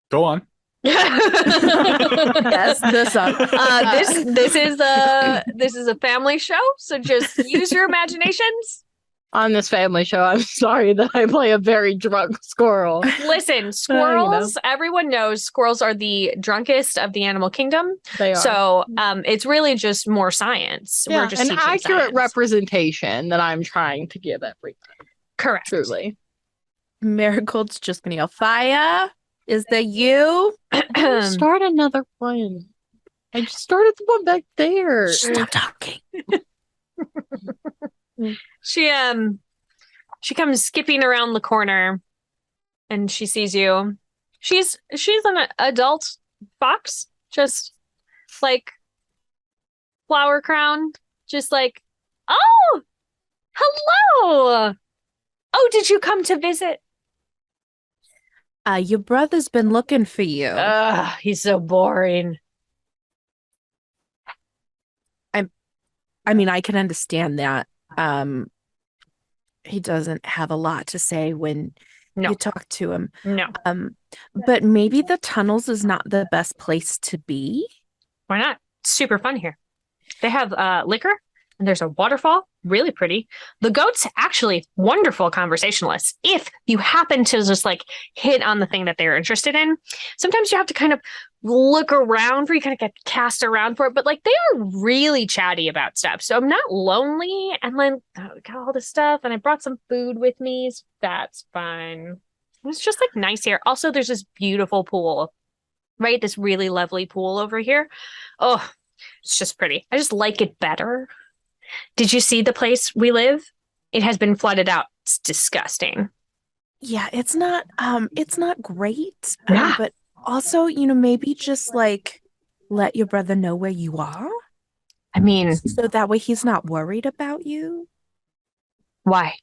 Go on. Yes, this is a family show, so just use your imaginations. On this family show, I'm sorry that I play a very drunk squirrel. Listen, squirrels, everyone knows squirrels are the drunkest of the animal kingdom. They are. So it's really just more science. Yeah, we're just an teaching accurate science. representation that I'm trying to give everything. Correct. Truly. Marigold's just gonna yell, fire. Is that you? Start another one. I just started the one back there. Stop talking. She comes skipping around the corner and she sees you. She's an adult fox, just like flower crown, just like, oh, hello. Oh, did you come to visit? Your brother's been looking for you. He's so boring. I mean, I can understand that. He doesn't have a lot to say when you talk to him. No. But maybe the tunnels is not the best place to be. Why not? It's super fun here. They have liquor and there's a waterfall, really pretty. The goats actually wonderful conversationalists. If you happen to just like hit on the thing that they're interested in, sometimes you have to kind of look around for you kind of get cast around for it, but like they are really chatty about stuff. So I'm not lonely and then we got all this stuff and I brought some food with me. So that's fine. It's just like nice here. Also, there's this beautiful pool, right? This really lovely pool over here. Oh, it's just pretty. I just like it better. Did you see the place we live? It has been flooded out. It's disgusting. Yeah, it's not great. Yeah. But also, maybe just like let your brother know where you are. I mean, So that way he's not worried about you. why?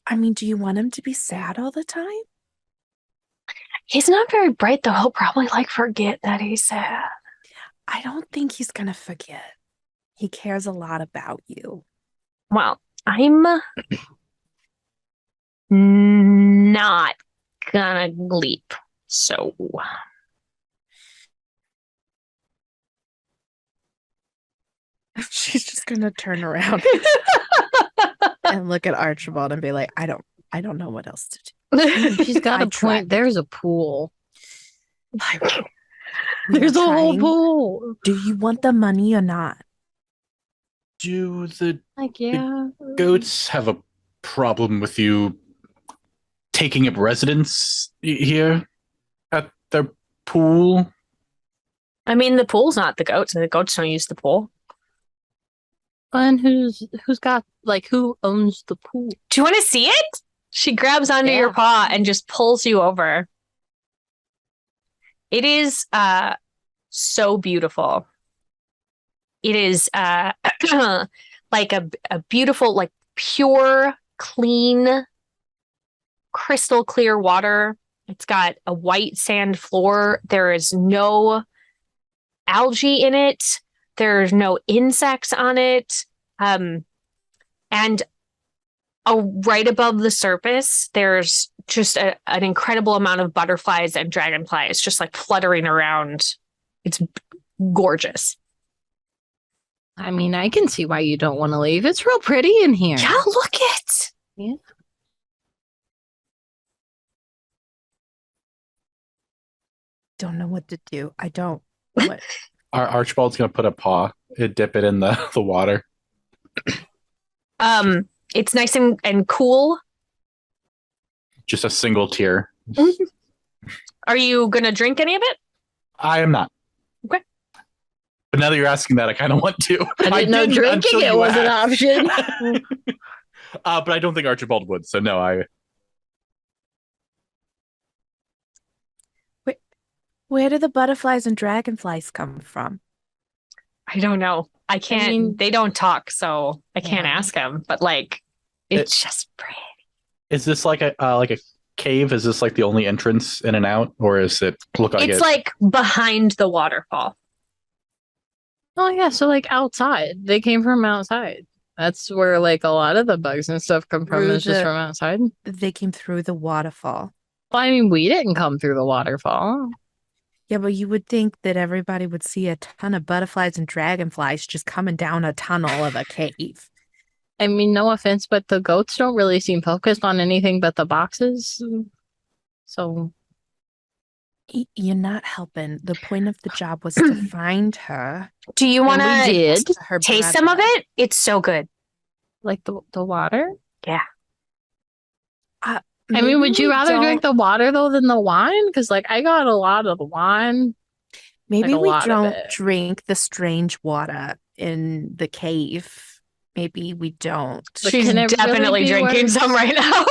I mean, do you want him to be sad all the time? He's not very bright, though. He'll probably like forget that he's sad. I don't think he's gonna forget. He cares a lot about you. Well, I'm not gonna leap. So She's just gonna turn around and look at Archibald and be like, I don't know what else to do. She's got I a point. tried. There's a pool. We There's are a whole trying. pool. Do you want the money or not? Do the Like, yeah. goats have a problem with you taking up residence here at their pool? I mean, the pool's not the goats, and the goats don't use the pool. And who's got like who owns the pool? Do you want to see it? She grabs onto Yeah. your paw and just pulls you over. It is so beautiful. It is like a beautiful, like pure, clean, crystal clear water. It's got a white sand floor. There is no algae in it. There's no insects on it. And right above the surface, there's just an incredible amount of butterflies and dragonflies just like fluttering around. It's gorgeous. I mean, I can see why you don't want to leave. It's real pretty in here. Yeah, look it. Yeah. Don't know what to do. I don't. What? Archibald's gonna put a paw, dip it in the water. It's nice and cool. Just a single tear. Are you gonna drink any of it? I am not. Okay. But now that you're asking that, I kind of want to. I didn't know drinking until it you was an asked. option. But I don't think Archibald would. So no, I. Where do the butterflies and dragonflies come from? I don't know. I can't. mean- they don't talk, so I can't Yeah. ask them. But like, it's just pretty. Is this like a cave? Is this like the only entrance in and out, or is it look like It's it? like behind the waterfall. Oh yeah, so like outside. They came from outside. That's where like a lot of the bugs and stuff come from. Through It's just the- from outside. They came through the waterfall. Well, I mean, we didn't come through the waterfall. Yeah, but you would think that everybody would see a ton of butterflies and dragonflies just coming down a tunnel of a cave. I mean, no offense, but the goats don't really seem focused on anything but the boxes. So You're not helping. The point of the job was to find her. Do you want we to did Her taste some of brother. it? It's so good. like the water. I mean, would you rather drink the water though than the wine? Because like I got a lot of the wine. Maybe like, a we lot of don't it. drink the strange water in the cave. Maybe we don't. But She's can it really definitely be drinking worse? some right now.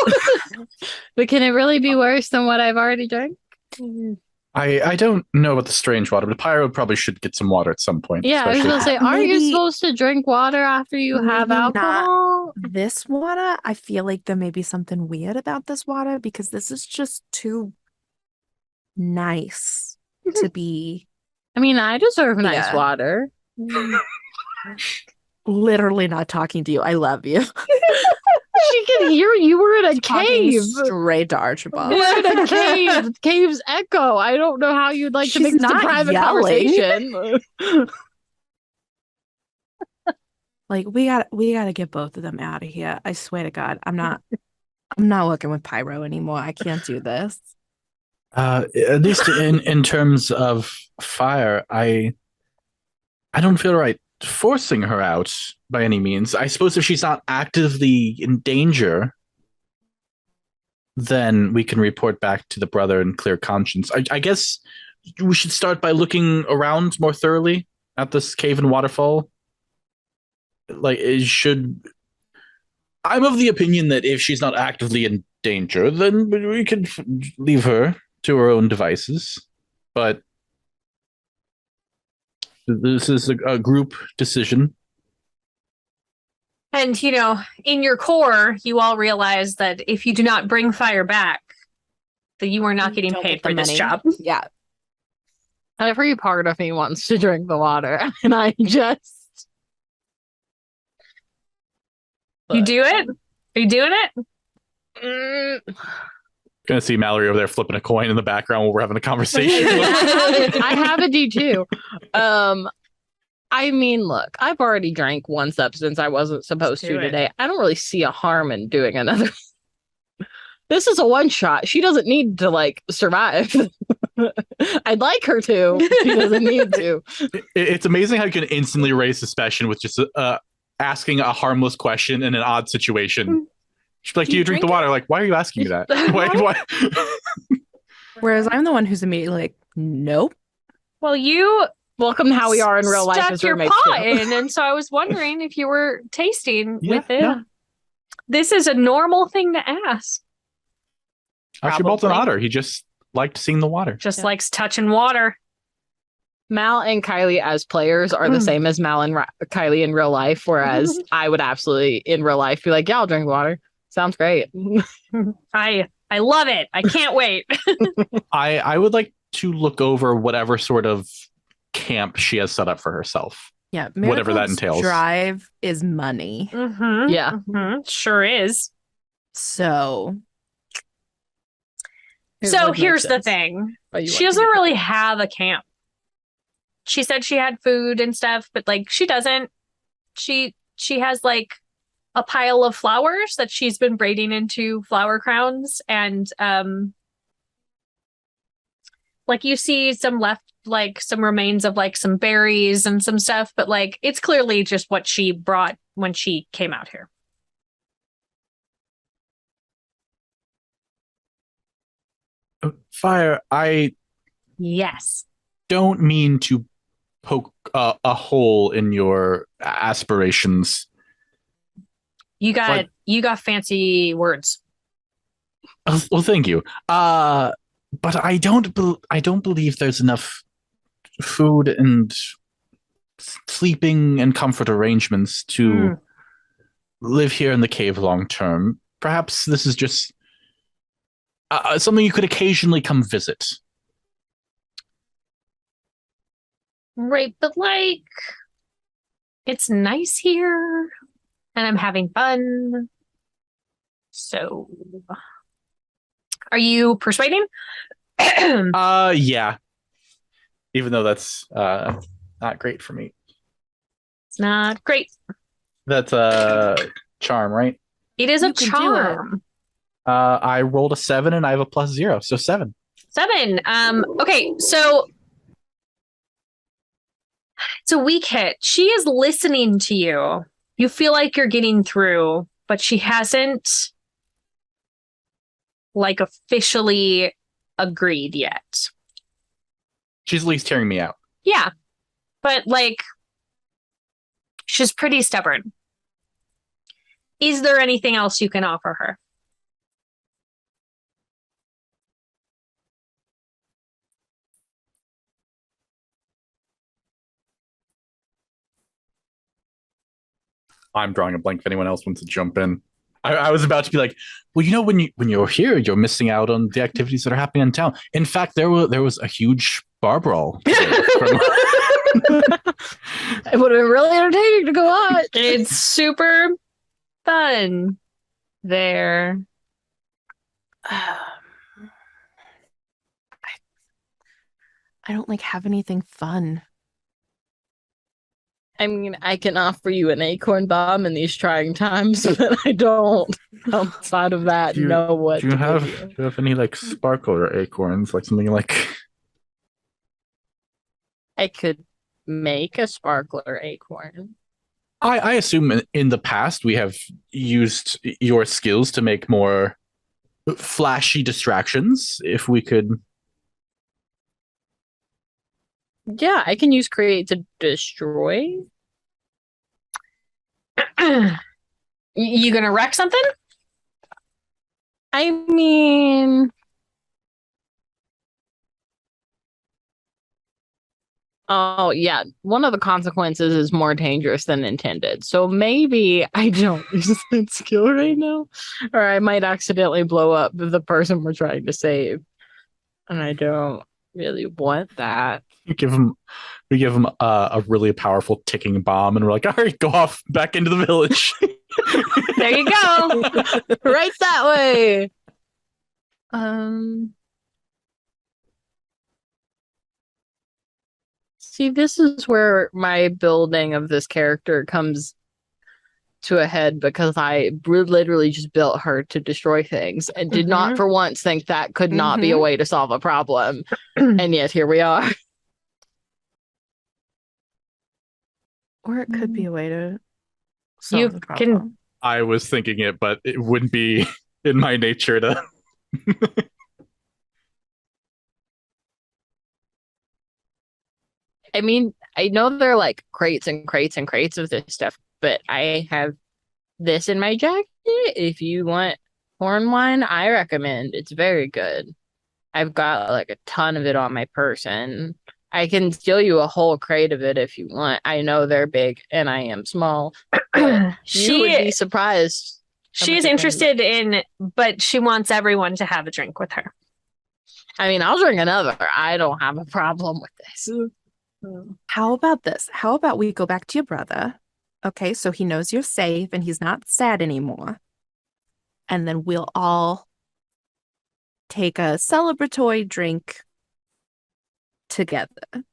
But can it really be worse than what I've already drank? I don't know about the strange water, but Pyro probably should get some water at some point. Yeah, I was especially- gonna say, aren't you Maybe- supposed to drink water after you have Maybe not. alcohol? This water, I feel like there may be something weird about this water because this is just too nice to be I mean, I deserve nice Yeah. water. literally not talking to you. I love you. She can hear you were in a Talking cave. straight to Archibald. We're in a cave. Cave's echo. I don't know how you'd like to She's make this a not private yelling. conversation. Like we gotta get both of them out of here. I swear to God, I'm not working with Pyro anymore. I can't do this. At least in terms of fire, I don't feel right forcing her out by any means. I suppose if she's not actively in danger, then we can report back to the brother in clear conscience. I guess we should start by looking around more thoroughly at this cave and waterfall. Like, I'm of the opinion that if she's not actively in danger, then we can leave her to her own devices. But this is a group decision. And, in your core, you all realize that if you do not bring fire back, that you are not getting Don't paid get the for this money. job. Yeah. Every part of me wants to drink the water, and I just. You do it? Are you doing it? Gonna see Mallory over there flipping a coin in the background while we're having a conversation. I have a D2. I mean, look, I've already drank one substance I wasn't supposed Let's to do it. today. I don't really see a harm in doing another. This is a one shot. She doesn't need to survive. I'd like her to. She doesn't need to. It's amazing how you can instantly raise suspicion with just asking a harmless question in an odd situation. She's like, "Do you drink the water?" Like, why are you asking me that? Why? Whereas I'm the one who's immediately like, nope. Well, you Welcome to how we are in real life stuck as your roommates. paw too. in, and so I was wondering if you were tasting Yeah, with it. no. This is a normal thing to ask. Archibald's an Probably. otter. He just liked seeing the water. Just likes touching water. Mal and Kiley as players are the same as Mal and Kiley in real life, whereas I would absolutely in real life be like, yeah, I'll drink water. Sounds great. I love it. I can't wait. I would like to look over whatever sort of camp she has set up for herself. Yeah. Whatever that Marigold's entails. Drive is money. Mm-hmm. Yeah. Mm-hmm. Sure is. So So here's the thing. She doesn't really have a camp. She said she had food and stuff, but she doesn't. She has a pile of flowers that she's been braiding into flower crowns, and you see some left, some remains of some berries and some stuff, but it's clearly just what she brought when she came out here. Fire, I Yes. don't mean to poke a hole in your aspirations. You got fancy words. Well, thank you. But I don't believe there's enough food and sleeping and comfort arrangements to live here in the cave long term. Perhaps this is just something you could occasionally come visit. Right, but it's nice here and I'm having fun. So, are you persuading? Yeah. Even though that's not great for me. It's not great. That's charm, right? It is a You can do it. charm. I rolled a 7 and I have a +0, so 7. 7. Okay, so it's a weak hit. She is listening to you. You feel like you're getting through, but she hasn't like officially agreed yet. She's at least hearing me out. Yeah. But like she's pretty stubborn. Is there anything else you can offer her? I'm drawing a blank if anyone else wants to jump in. I was about to be like, well, you know, when you're here, you're missing out on the activities that are happening in town. In fact, there was a huge bar brawl. It would have been really entertaining to go watch. It's super fun there. I don't like have anything fun. I mean, I can offer you an acorn bomb in these trying times, but I don't, outside of that, know what Do you to have give you. do you have any like sparkle or acorns, like something like? I could make a sparkler acorn. I assume in the past we have used your skills to make more flashy distractions. If we could, Yeah, I can use create to destroy. You gonna wreck something? I mean, oh yeah, one of the consequences is more dangerous than intended. So maybe I don't use that skill right now, or I might accidentally blow up the person we're trying to save, and I don't really want that. we give him a really powerful ticking bomb, and we're like, all right, go off back into the village. There you go. Right that way. See, this is where my building of this character comes to a head because I literally just built her to destroy things and did not for once think that could not be a way to solve a problem. And yet here we are. Or it could be a way to solve You the can- problem. I was thinking it, but it wouldn't be in my nature to. I mean, I know there are like crates and crates and crates of this stuff, but I have this in my jacket. If you want horn wine, I recommend. It's very good. I've got like a ton of it on my person. I can steal you a whole crate of it if you want. I know they're big and I am small. You would be surprised. She is interested in, but she wants everyone to have a drink with her. I mean, I'll drink another. I don't have a problem with this. How about this? How about we go back to your brother? Okay, so he knows you're safe and he's not sad anymore. And then we'll all take a celebratory drink together.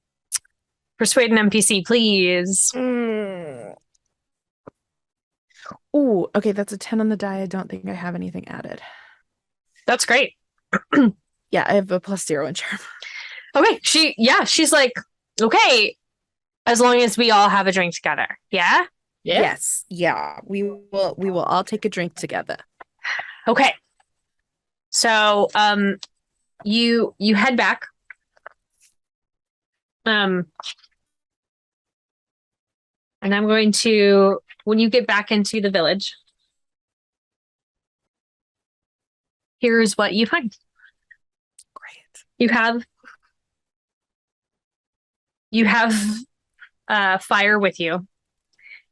Persuade an NPC, please. Oh, okay, that's a 10 on the die. I don't think I have anything added. That's great. Yeah, I have a +0 in charm. Okay, she's like, okay, as long as we all have a drink together. Yeah? Yeah. Yes, yeah. We will all take a drink together. Okay. So, you head back. And I'm going to, when you get back into the village, here's what you find. Great. You have fire with you,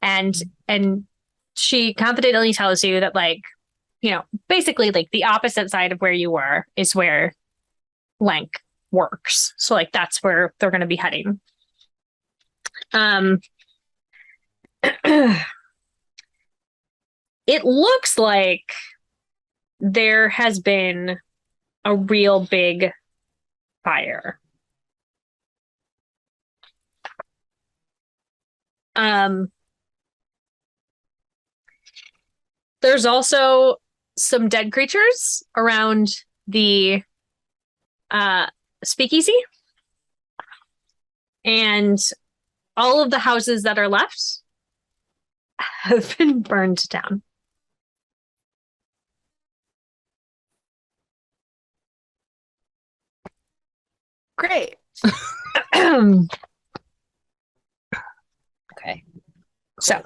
and she confidently tells you that, like, you know, basically like the opposite side of where you were is where Lank works. So like that's where they're going to be heading. It looks like there has been a real big fire. There's also some dead creatures around the speakeasy, and all of the houses that are left have been burned down. Great. Okay. So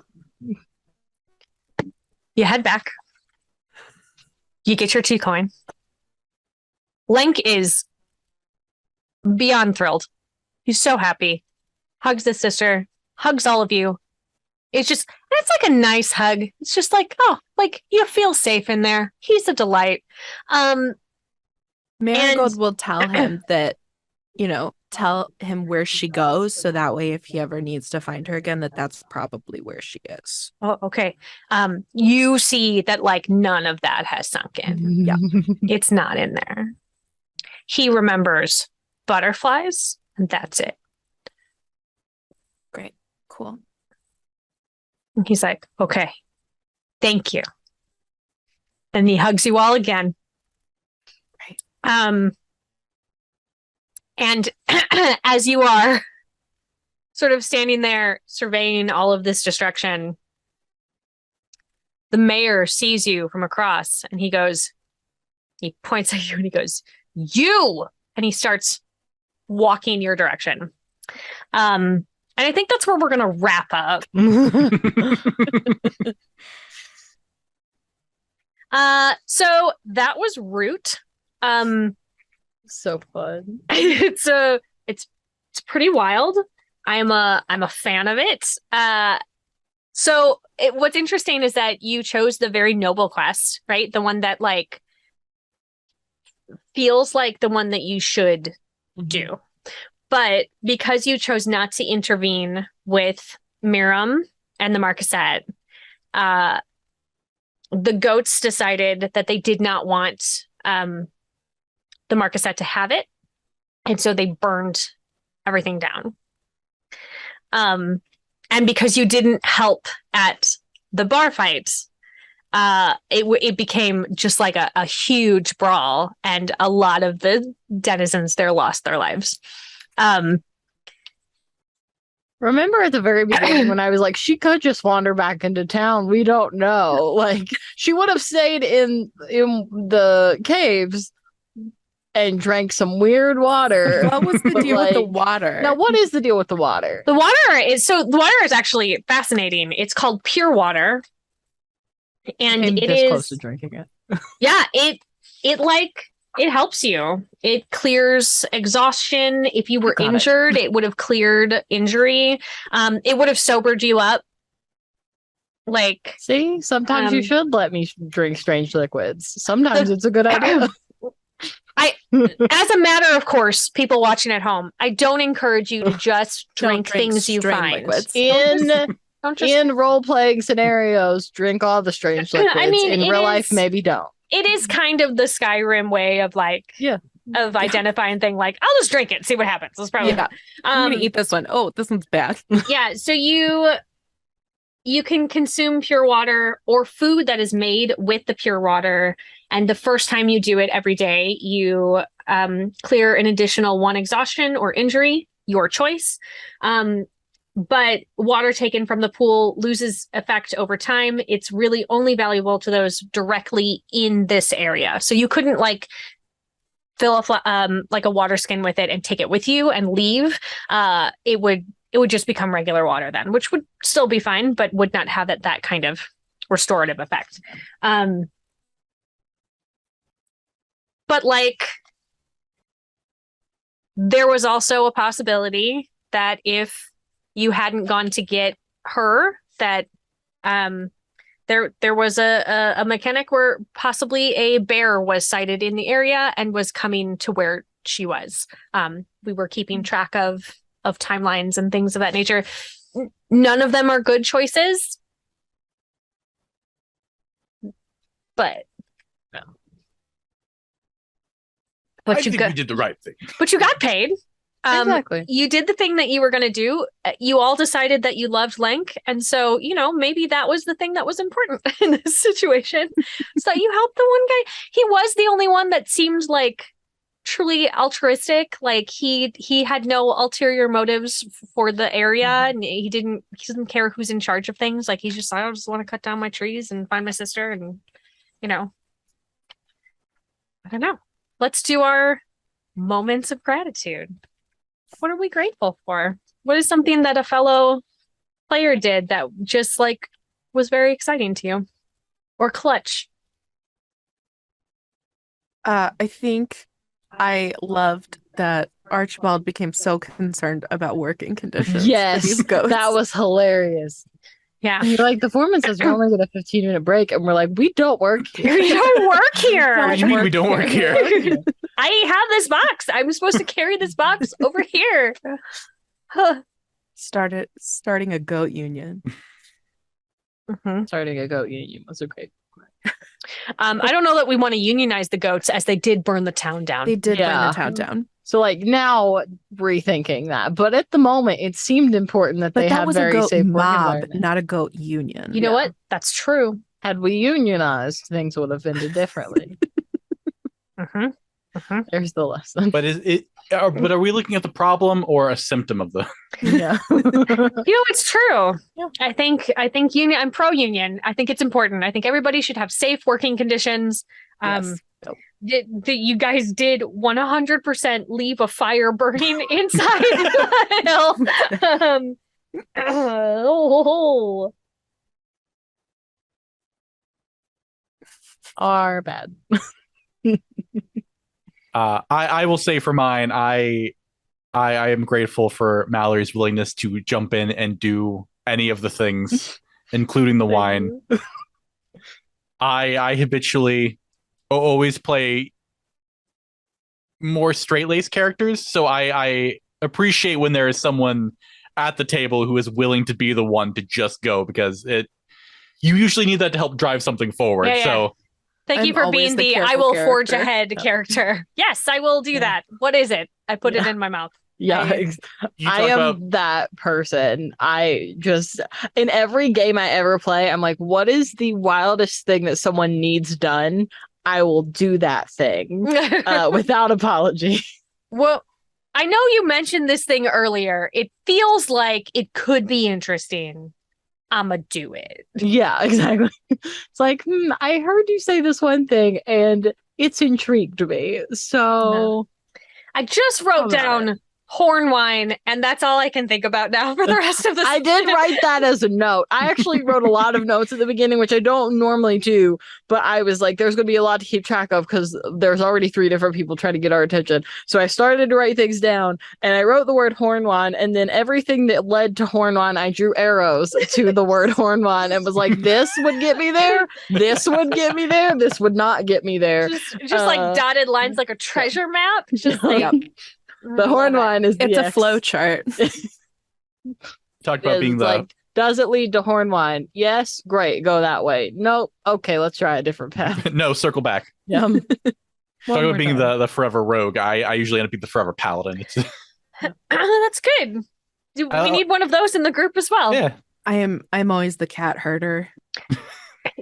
you head back. You get your 2 coin. Link is beyond thrilled. He's so happy. Hugs his sister, hugs all of you. It's like a nice hug. It's just like, oh, like you feel safe in there. He's a delight. Marigold will tell him that, tell him where she goes. So that way, if he ever needs to find her again, that's probably where she is. Oh, okay. You see that like none of that has sunk in. Yeah. It's not in there. He remembers butterflies, and that's it. Great. Cool. And he's like, okay, thank you. And he hugs you all again. Right. And as you are sort of standing there surveying all of this destruction, the mayor sees you from across and he points at you and he goes, you! And he starts walking your direction. And I think that's where we're going to wrap up. So that was Root. So fun. It's pretty wild. I'm a fan of it. What's interesting is that you chose the very noble quest, right? The one that like feels like the one that you should do. But because you chose not to intervene with Miram and the Marquisette, the goats decided that they did not want the Marquisette to have it. And so they burned everything down. And because you didn't help at the bar fight, it became just like a huge brawl, and a lot of the denizens there lost their lives. Remember at the very beginning when I was like, she could just wander back into town. We don't know. Like, she would have stayed in the caves and drank some weird water. What was the deal with the water? Now, what is the deal with the water? The water is actually fascinating. It's called pure water. And I'm it this is close to drinking it. Yeah, it helps you. It clears exhaustion. If you were injured, it would have cleared injury. It would have sobered you up. Like, see, sometimes you should let me drink strange liquids. Sometimes it's a good idea. As a matter of course, people watching at home, I don't encourage you to just drink things you find. Liquids. In role-playing scenarios, drink all the strange liquids. I mean, in real life, maybe don't. It is kind of the Skyrim way of like, of identifying thing. Like, I'll just drink it, see what happens. That's probably I'm gonna eat this one. Oh, this one's bad. Yeah, so you can consume pure water or food that is made with the pure water. And the first time you do it every day, you clear an additional 1 exhaustion or injury, your choice. But water taken from the pool loses effect over time. It's really only valuable to those directly in this area. So you couldn't like fill like a water skin with it and take it with you and leave. It would just become regular water then, which would still be fine, but would not have that kind of restorative effect. But like, there was also a possibility that if you hadn't gone to get her, that there was a mechanic where possibly a bear was sighted in the area and was coming to where she was. We were keeping track of timelines and things of that nature. None of them are good choices, but I think we did the right thing. But you got paid. Exactly. You did the thing that you were going to do. You all decided that you loved Link. And so, maybe that was the thing that was important in this situation. So you helped the one guy. He was the only one that seemed like truly altruistic. Like he had no ulterior motives for the area. And he doesn't care who's in charge of things. Like he's just, I just want to cut down my trees and find my sister. And, I don't know. Let's do our moments of gratitude. What are we grateful for? What is something that a fellow player did that just like was very exciting to you? Or clutch? I think I loved that Archibald became so concerned about working conditions for Yes, these goats. that was hilarious. Yeah. And you're like, the foreman says we're only get a 15-minute break, and we're like, we don't work here. We don't work here. What do you mean we don't work here? I have this box. I'm supposed to carry this box over here. Huh. Starting a goat union. Mhm. Starting a goat union was a great. I don't know that we want to unionize the goats as they did burn the town down. They did burn Yeah. the town down. So like now rethinking that, but at the moment it seemed important that But they that had was a very goat safe work mob, environment. not a goat union. You know what? That's true. Had we unionized, things would have ended differently. Mhm. Mhm. There's the lesson. But but are we looking at the problem or a symptom of the? Yeah. You know, it's true. Yeah. I think union. I'm pro union. I think it's important. I think everybody should have safe working conditions. Yes. You guys did 100% leave a fire burning inside the hill. Are bad. I will say for mine, I am grateful for Mallory's willingness to jump in and do any of the things, including the wine. I habitually always play more straight-laced characters, so I appreciate when there is someone at the table who is willing to be the one to just go, because you usually need that to help drive something forward. Yeah, yeah. So Thank you I'm for being always the the I careful will forge character. ahead Yeah. character. Yes, I will do that. What is it? I put it in my mouth. Yeah, I- you I talk am about that person. I just, in every game I ever play, I'm like, what is the wildest thing that someone needs done? I will do that thing without apology. Well, I know you mentioned this thing earlier. It feels like it could be interesting. I'ma do it. Yeah, exactly. It's like, I heard you say this one thing and it's intrigued me. So I just wrote about down horn wine, and that's all I can think about now for the rest of the I did write that as a note. I actually wrote a lot of notes at the beginning, which I don't normally do, but I was like, there's going to be a lot to keep track of because there's already 3 different people trying to get our attention. So I started to write things down, and I wrote the word horn wine, and then everything that led to horn wine, I drew arrows to the word horn wine and was like, this would get me there, this would get me there, this would not get me there. Just like dotted lines, like a treasure map. Just like Yep. The horn wine is It's the a flow chart. talked about being It's the like, does it lead to horn wine? Yes, great, go that way. Nope, okay, let's try a different path. no, circle back. Yeah. Talk about being the forever rogue. I usually end up being the forever paladin. That's good. We need one of those in the group as well. Yeah. I'm always the cat herder.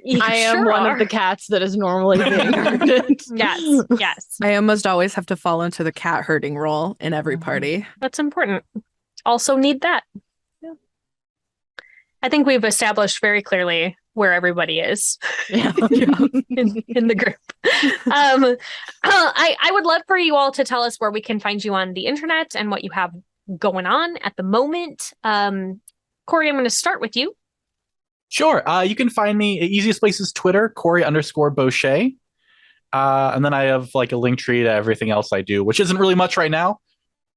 You I am sure one are. of the cats that is normally being herded. Yes, yes. I almost always have to fall into the cat herding role in every Mhm. party. That's important. Also need that. Yeah. I think we've established very clearly where everybody is Yeah. in the group. I would love for you all to tell us where we can find you on the internet and what you have going on at the moment. Corey, I'm going to start with you. Sure. You can find me. Easiest place is Twitter, Corey_Boschet. And then I have like a link tree to everything else I do, which isn't really much right now.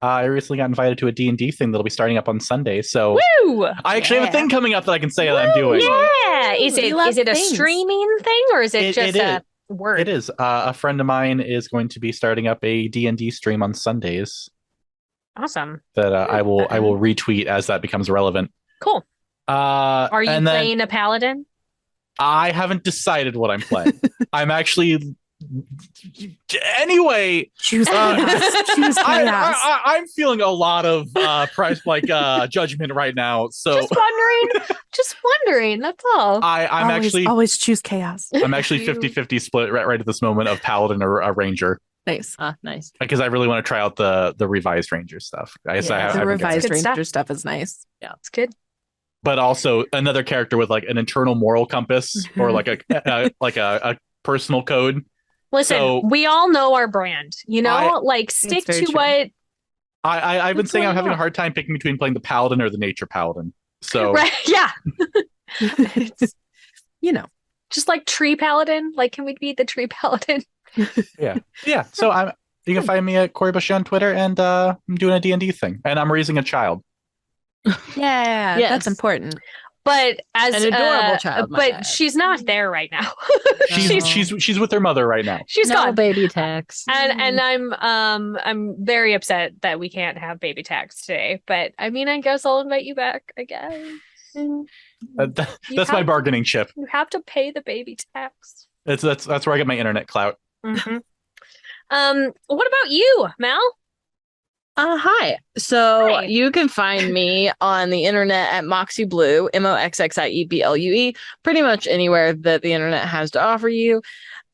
I recently got invited to a D&D thing that'll be starting up on Sunday. So Woo! I actually have a Yeah. thing coming up that I can say that I'm doing. Yeah. Is We it love a things. streaming thing or is it It- just it a word? It is. A friend of mine is going to be starting up a D&D stream on Sundays Awesome. that I will retweet as that becomes relevant. Cool. Are you and then playing a paladin? I haven't decided what I'm playing. I'm actually. Anyway, Choose Uh, chaos. Choose chaos. I'm feeling a lot of judgment right now. So Just wondering. That's all. I'm always choose chaos. I'm actually 50-50 split right at this moment of paladin or a ranger, Nice. Nice. because I really want to try out the revised ranger stuff. I guess Yeah, I The haven't got revised Good ranger stuff. stuff is nice. It's good. but also another character with like an internal moral compass or like a personal code Listen, So- we all know our brand, like stick very to true. what. I've been That's saying what I'm I having a know. hard time picking between playing the paladin or the nature paladin. So Right? Yeah. It's, Just like tree paladin. Like, can we be the tree paladin? yeah. So you can find me at Corey Boschet on Twitter, and I'm doing a D&D thing, and I'm raising a child. yeah, Yes. that's important. But as An adorable child, might but add. she's not there right now. She's with her mother right now. She's no gone. baby tax. And I'm very upset that we can't have baby tax today. But I mean, I guess I'll invite you back. I guess That's my bargaining chip. you have to pay the baby tax. That's where I get my internet clout. Mm-hmm. What about you, Mal? Hi. So Hi. you can find me on the internet at Moxie Blue, MoXXIEBLUE, pretty much anywhere that the internet has to offer you.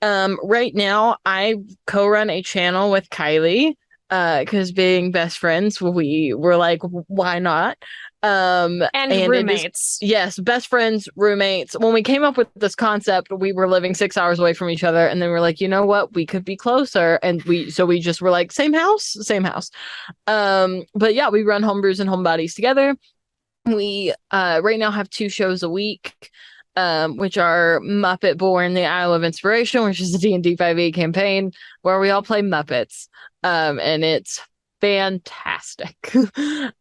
Right now, I co-run a channel with Kiley, because being best friends, we were like, why not? And roommates. Yes, best friends, roommates. When we came up with this concept, we were living 6 hours away from each other, and then we're like, you know what? We could be closer, and we just were like, same house. But yeah, we run Homebrews and Homebodies together. We right now have 2 shows a week, which are Muppet Born: The Isle of Inspiration, which is a D&D 5e campaign where we all play Muppets, and it's fantastic.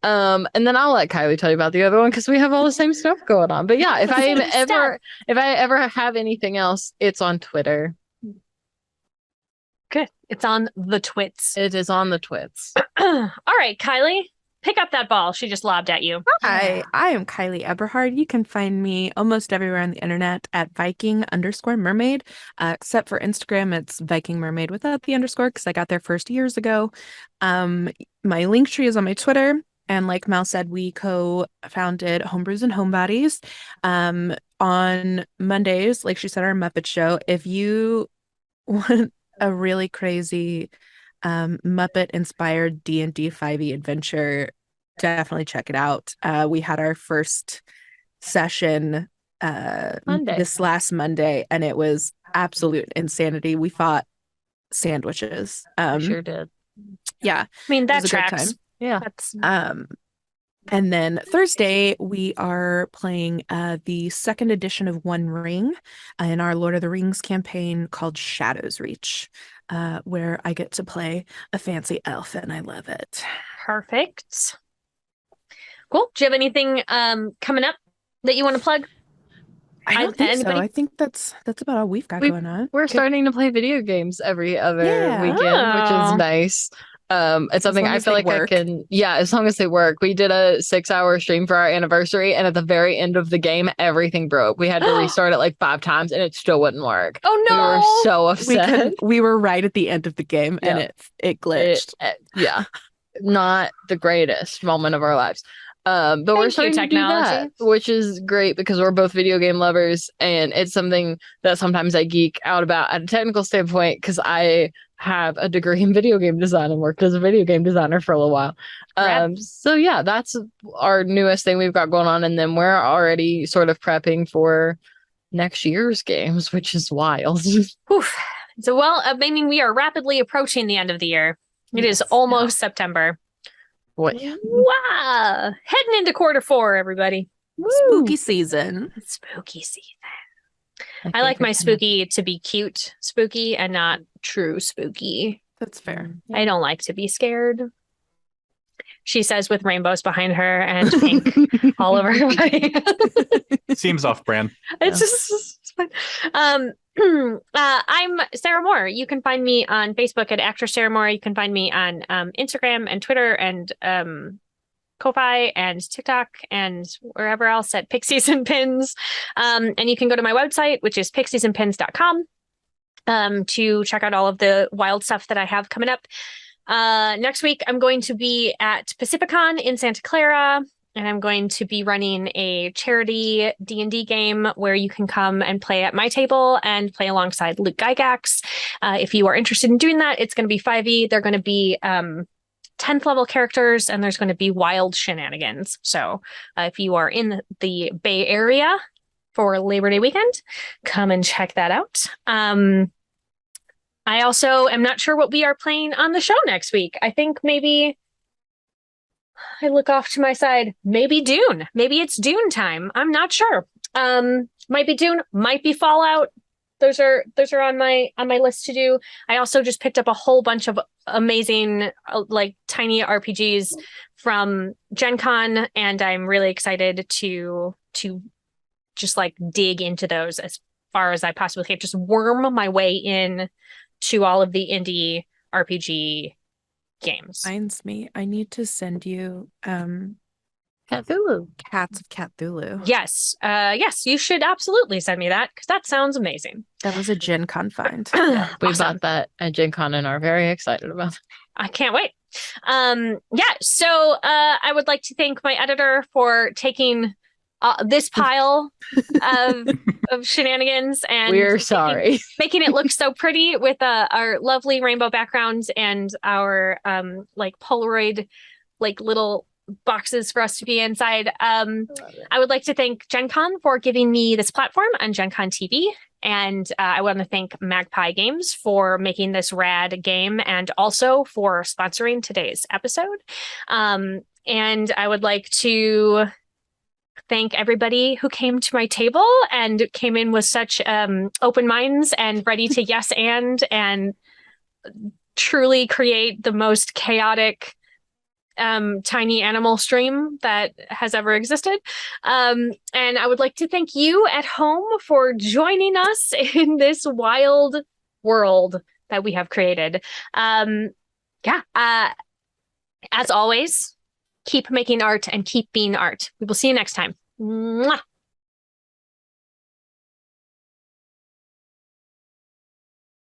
And then I'll let Kiley tell you about the other one because we have all the same stuff going on. But yeah, if I ever have anything else, it's on Twitter. Good. It's on the twits. It is on the twits. All right, Kiley, pick up that ball she just lobbed at you. Hi, I am Kiley Eberhard. You can find me almost everywhere on the internet at Viking_mermaid. Except for Instagram, it's Viking Mermaid without the underscore because I got there first years ago. My link tree is on my Twitter. And like Mal said, we co-founded Homebrews and Homebodies. On Mondays, like she said, our Muppet Show. If you want a really crazy Muppet-inspired D&D 5e adventure, definitely check it out. We had our first session this last Monday, and it was absolute insanity. We fought sandwiches. Sure did. Yeah, I mean, that was a good tracks. time. Yeah. That's And then Thursday, we are playing the second edition of One Ring in our Lord of the Rings campaign called Shadows Reach, where I get to play a fancy elf, and I love it. perfect. Cool. Do you have anything coming up that you want to plug? I don't think so. Anybody? I think that's about all we've got going on. We're starting to play video games every other Yeah. weekend, which Oh. is nice. It's something long I as feel they like I work. can. Yeah, as long as they work. We did a 6-hour stream for our anniversary, and at the very end of the game, everything broke. We had to restart it like 5 times, and it still wouldn't work. Oh We were no! so We upset. we were right at the end of the game, and Yeah. it glitched. Yeah, not the greatest moment of our lives. But we're Thank you, starting to do that, technology. which is great because we're both video game lovers, and it's something that sometimes I geek out about at a technical standpoint because I have a degree in video game design and worked as a video game designer for a little while. Rad. So yeah, that's our newest thing we've got going on, and then we're already sort of prepping for next year's games, which is wild. Oof. So, well, I mean, we are rapidly approaching the end of the year. It is Yes. almost September. What? Wow! Heading into quarter 4, everybody. Spooky season. Spooky season. I like my spooky to be cute spooky and not true spooky. That's fair. I don't like to be scared. She says with rainbows behind her and pink all over her body. Seems off-brand. It's just it's fun. I'm Sarah Moore. You can find me on Facebook at Actress Sarah Moore. You can find me on Instagram and Twitter and Ko-Fi and TikTok and wherever else at Pixies and Pins. And you can go to my website, which is pixiesandpins.com, to check out all of the wild stuff that I have coming up. Next week, I'm going to be at Pacificon in Santa Clara, and I'm going to be running a charity D&D game where you can come and play at my table and play alongside Luke Gygax. If you are interested in doing that, it's going to be 5e. They're going to be 10th level characters, and there's going to be wild shenanigans. So if you are in the Bay Area for Labor Day weekend, come and check that out. I also am not sure what we are playing on the show next week. I think maybe I look off to my side. Maybe Dune. Maybe it's Dune time. I'm not sure. Might be Dune, might be Fallout. Those are on my list to do. I also just picked up a whole bunch of amazing like tiny RPGs from Gen Con, and I'm really excited to just like dig into those as far as I possibly can. Just worm my way in to all of the indie RPG games. Reminds me, I need to send you Cthulhu. Cats of Cthulhu. Yes. Yes, you should absolutely send me that because that sounds amazing. That was a Gen Con find. We Awesome. bought that at Gen Con and are very excited about it. I can't wait. So I would like to thank my editor for taking this pile of shenanigans and We're sorry. making it look so pretty with our lovely rainbow backgrounds and our like Polaroid like little boxes for us to be inside. I would like to thank Gen Con for giving me this platform on Gen Con TV. And I want to thank Magpie Games for making this rad game and also for sponsoring today's episode. And I would like to thank everybody who came to my table and came in with such open minds and ready to yes and truly create the most chaotic tiny animal stream that has ever existed. And I would like to thank you at home for joining us in this wild world that we have created. As always, keep making art and keep being art. We will see you next time. Mwah!